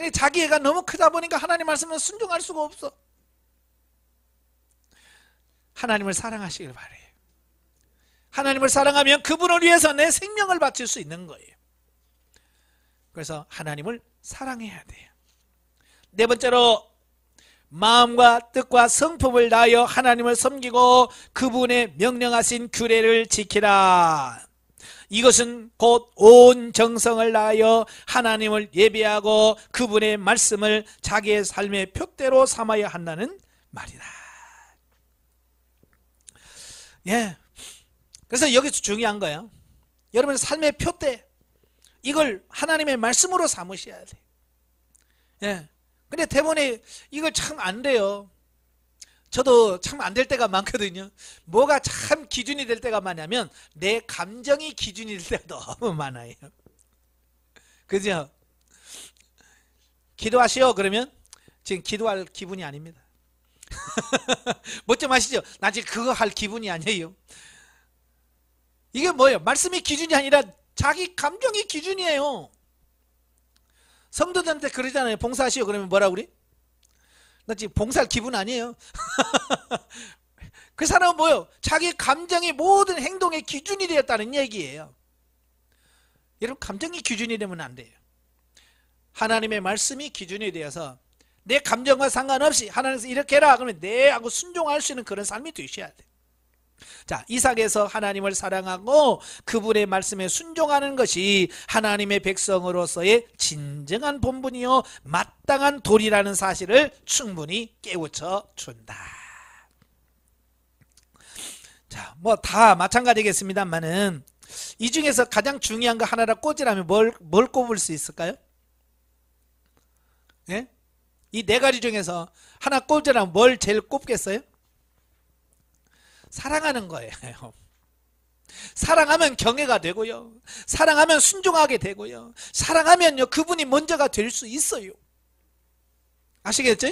근데 자기 애가 너무 크다 보니까 하나님 말씀은 순종할 수가 없어. 하나님을 사랑하시길 바래요. 하나님을 사랑하면 그분을 위해서 내 생명을 바칠 수 있는 거예요. 그래서 하나님을 사랑해야 돼요. 네 번째로 마음과 뜻과 성품을 다하여 하나님을 섬기고 그분의 명령하신 규례를 지키라. 이것은 곧 온 정성을 다하여 하나님을 예배하고 그분의 말씀을 자기의 삶의 표대로 삼아야 한다는 말이다. 예. 그래서 여기서 중요한 거예요. 여러분 삶의 표대, 이걸 하나님의 말씀으로 삼으셔야 돼. 예. 근데 대부분에 이걸 참 안 돼요. 저도 참 안 될 때가 많거든요. 뭐가 참 기준이 될 때가 많냐면 내 감정이 기준이 될 때가 너무 많아요. 그죠? 기도하시오 그러면 지금 기도할 기분이 아닙니다. 뭐 좀 아시죠? 나 지금 그거 할 기분이 아니에요. 이게 뭐예요? 말씀이 기준이 아니라 자기 감정이 기준이에요. 성도들한테 그러잖아요. 봉사하시오 그러면 뭐라고 그래? 나 지금 봉사할 기분 아니에요. 그 사람은 뭐예요? 자기 감정이 모든 행동의 기준이 되었다는 얘기예요. 여러분 감정이 기준이 되면 안 돼요. 하나님의 말씀이 기준이 되어서 내 감정과 상관없이 하나님께서 이렇게 해라 그러면 네 하고 순종할 수 있는 그런 삶이 되셔야 돼요. 자, 이삭에서 하나님을 사랑하고 그분의 말씀에 순종하는 것이 하나님의 백성으로서의 진정한 본분이요 마땅한 도리라는 사실을 충분히 깨우쳐 준다. 자, 뭐 다 마찬가지겠습니다만은 이 중에서 가장 중요한 거 하나를 꽂으라면 뭘 꼽을 수 있을까요? 예? 이 네 가지 중에서 하나 꼽으라면 뭘 제일 꼽겠어요? 사랑하는 거예요. 사랑하면 경외가 되고요. 사랑하면 순종하게 되고요. 사랑하면요 그분이 먼저가 될 수 있어요. 아시겠죠?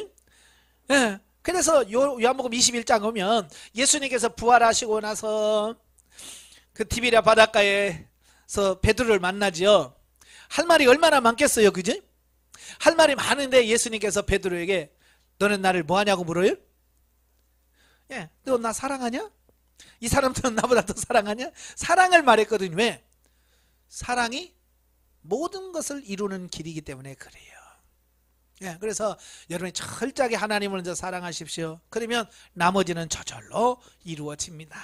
예. 그래서 요한복음 21장 오면 예수님께서 부활하시고 나서 그 티베리아 바닷가에서 베드로를 만나지요. 할 말이 얼마나 많겠어요, 그죠? 할 말이 많은데 예수님께서 베드로에게 너는 나를 뭐하냐고 물어요? 예, 너 나 사랑하냐? 이 사람들은 나보다 더 사랑하냐? 사랑을 말했거든요. 왜? 사랑이 모든 것을 이루는 길이기 때문에 그래요. 예, 그래서 여러분이 철저하게 하나님을 먼저 사랑하십시오. 그러면 나머지는 저절로 이루어집니다.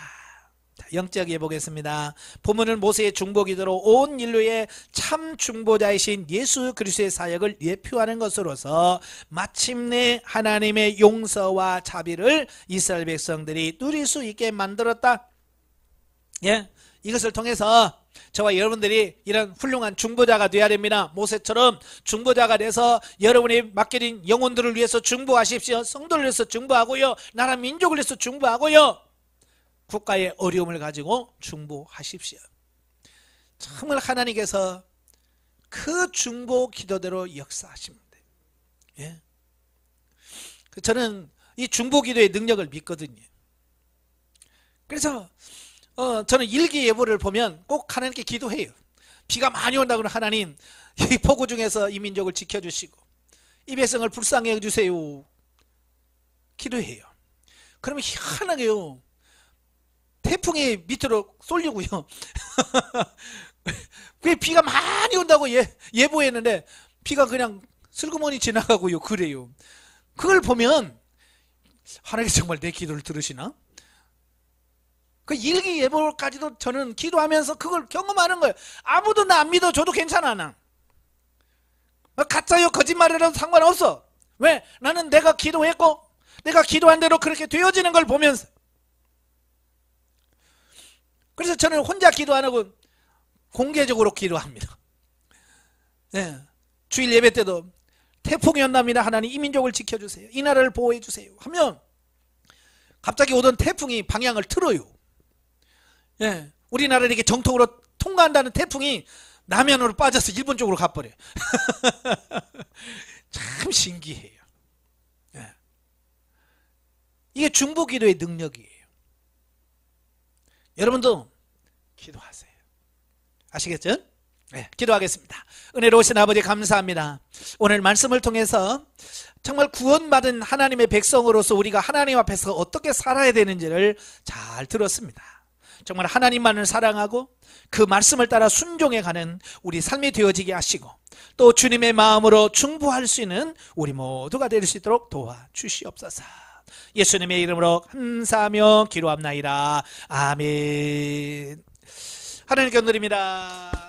자, 영적에 보겠습니다. 본문은 모세의 중보기도로 온 인류의 참 중보자이신 예수 그리스도의 사역을 예표하는 것으로서 마침내 하나님의 용서와 자비를 이스라엘 백성들이 누릴 수 있게 만들었다. 예, 이것을 통해서 저와 여러분들이 이런 훌륭한 중보자가 되어야 됩니다. 모세처럼 중보자가 돼서 여러분이 맡겨진 영혼들을 위해서 중보하십시오. 성도를 위해서 중보하고요. 나라 민족을 위해서 중보하고요. 국가의 어려움을 가지고 중보하십시오. 정말 하나님께서 그 중보 기도대로 역사하십니다. 예. 저는 이 중보 기도의 능력을 믿거든요. 그래서 저는 일기예보를 보면 꼭 하나님께 기도해요. 비가 많이 온다고 하면 하나님 이 폭우 중에서 이 민족을 지켜주시고 이 백성을 불쌍히 해주세요. 기도해요. 그러면 희한하게요. 태풍이 밑으로 쏠리고요. 왜 비가 많이 온다고 예보했는데 비가 그냥 슬그머니 지나가고요. 그래요. 그걸 보면 하나님께서 정말 내 기도를 들으시나? 그 일기예보까지도 저는 기도하면서 그걸 경험하는 거예요. 아무도 나 안 믿어줘도 괜찮아. 나 가짜요 거짓말이라도 상관없어. 왜? 나는 내가 기도했고 내가 기도한 대로 그렇게 되어지는 걸 보면서. 그래서 저는 혼자 기도 안 하고 공개적으로 기도합니다. 네. 주일 예배 때도 태풍이 온답니다. 하나님 이 민족을 지켜주세요. 이 나라를 보호해 주세요. 하면 갑자기 오던 태풍이 방향을 틀어요. 예, 우리나라를 이렇게 정통으로 통과한다는 태풍이 남해안으로 빠져서 일본 쪽으로 가버려요. 참 신기해요. 예. 이게 중보기도의 능력이에요. 여러분도 기도하세요. 아시겠죠? 네, 기도하겠습니다. 은혜로우신 아버지 감사합니다. 오늘 말씀을 통해서 정말 구원받은 하나님의 백성으로서 우리가 하나님 앞에서 어떻게 살아야 되는지를 잘 들었습니다. 정말 하나님만을 사랑하고 그 말씀을 따라 순종해가는 우리 삶이 되어지게 하시고 또 주님의 마음으로 충부할 수 있는 우리 모두가 될 수 있도록 도와주시옵소서. 예수님의 이름으로 감사하며 기도합나이다. 아멘. 하나님께 드립니다.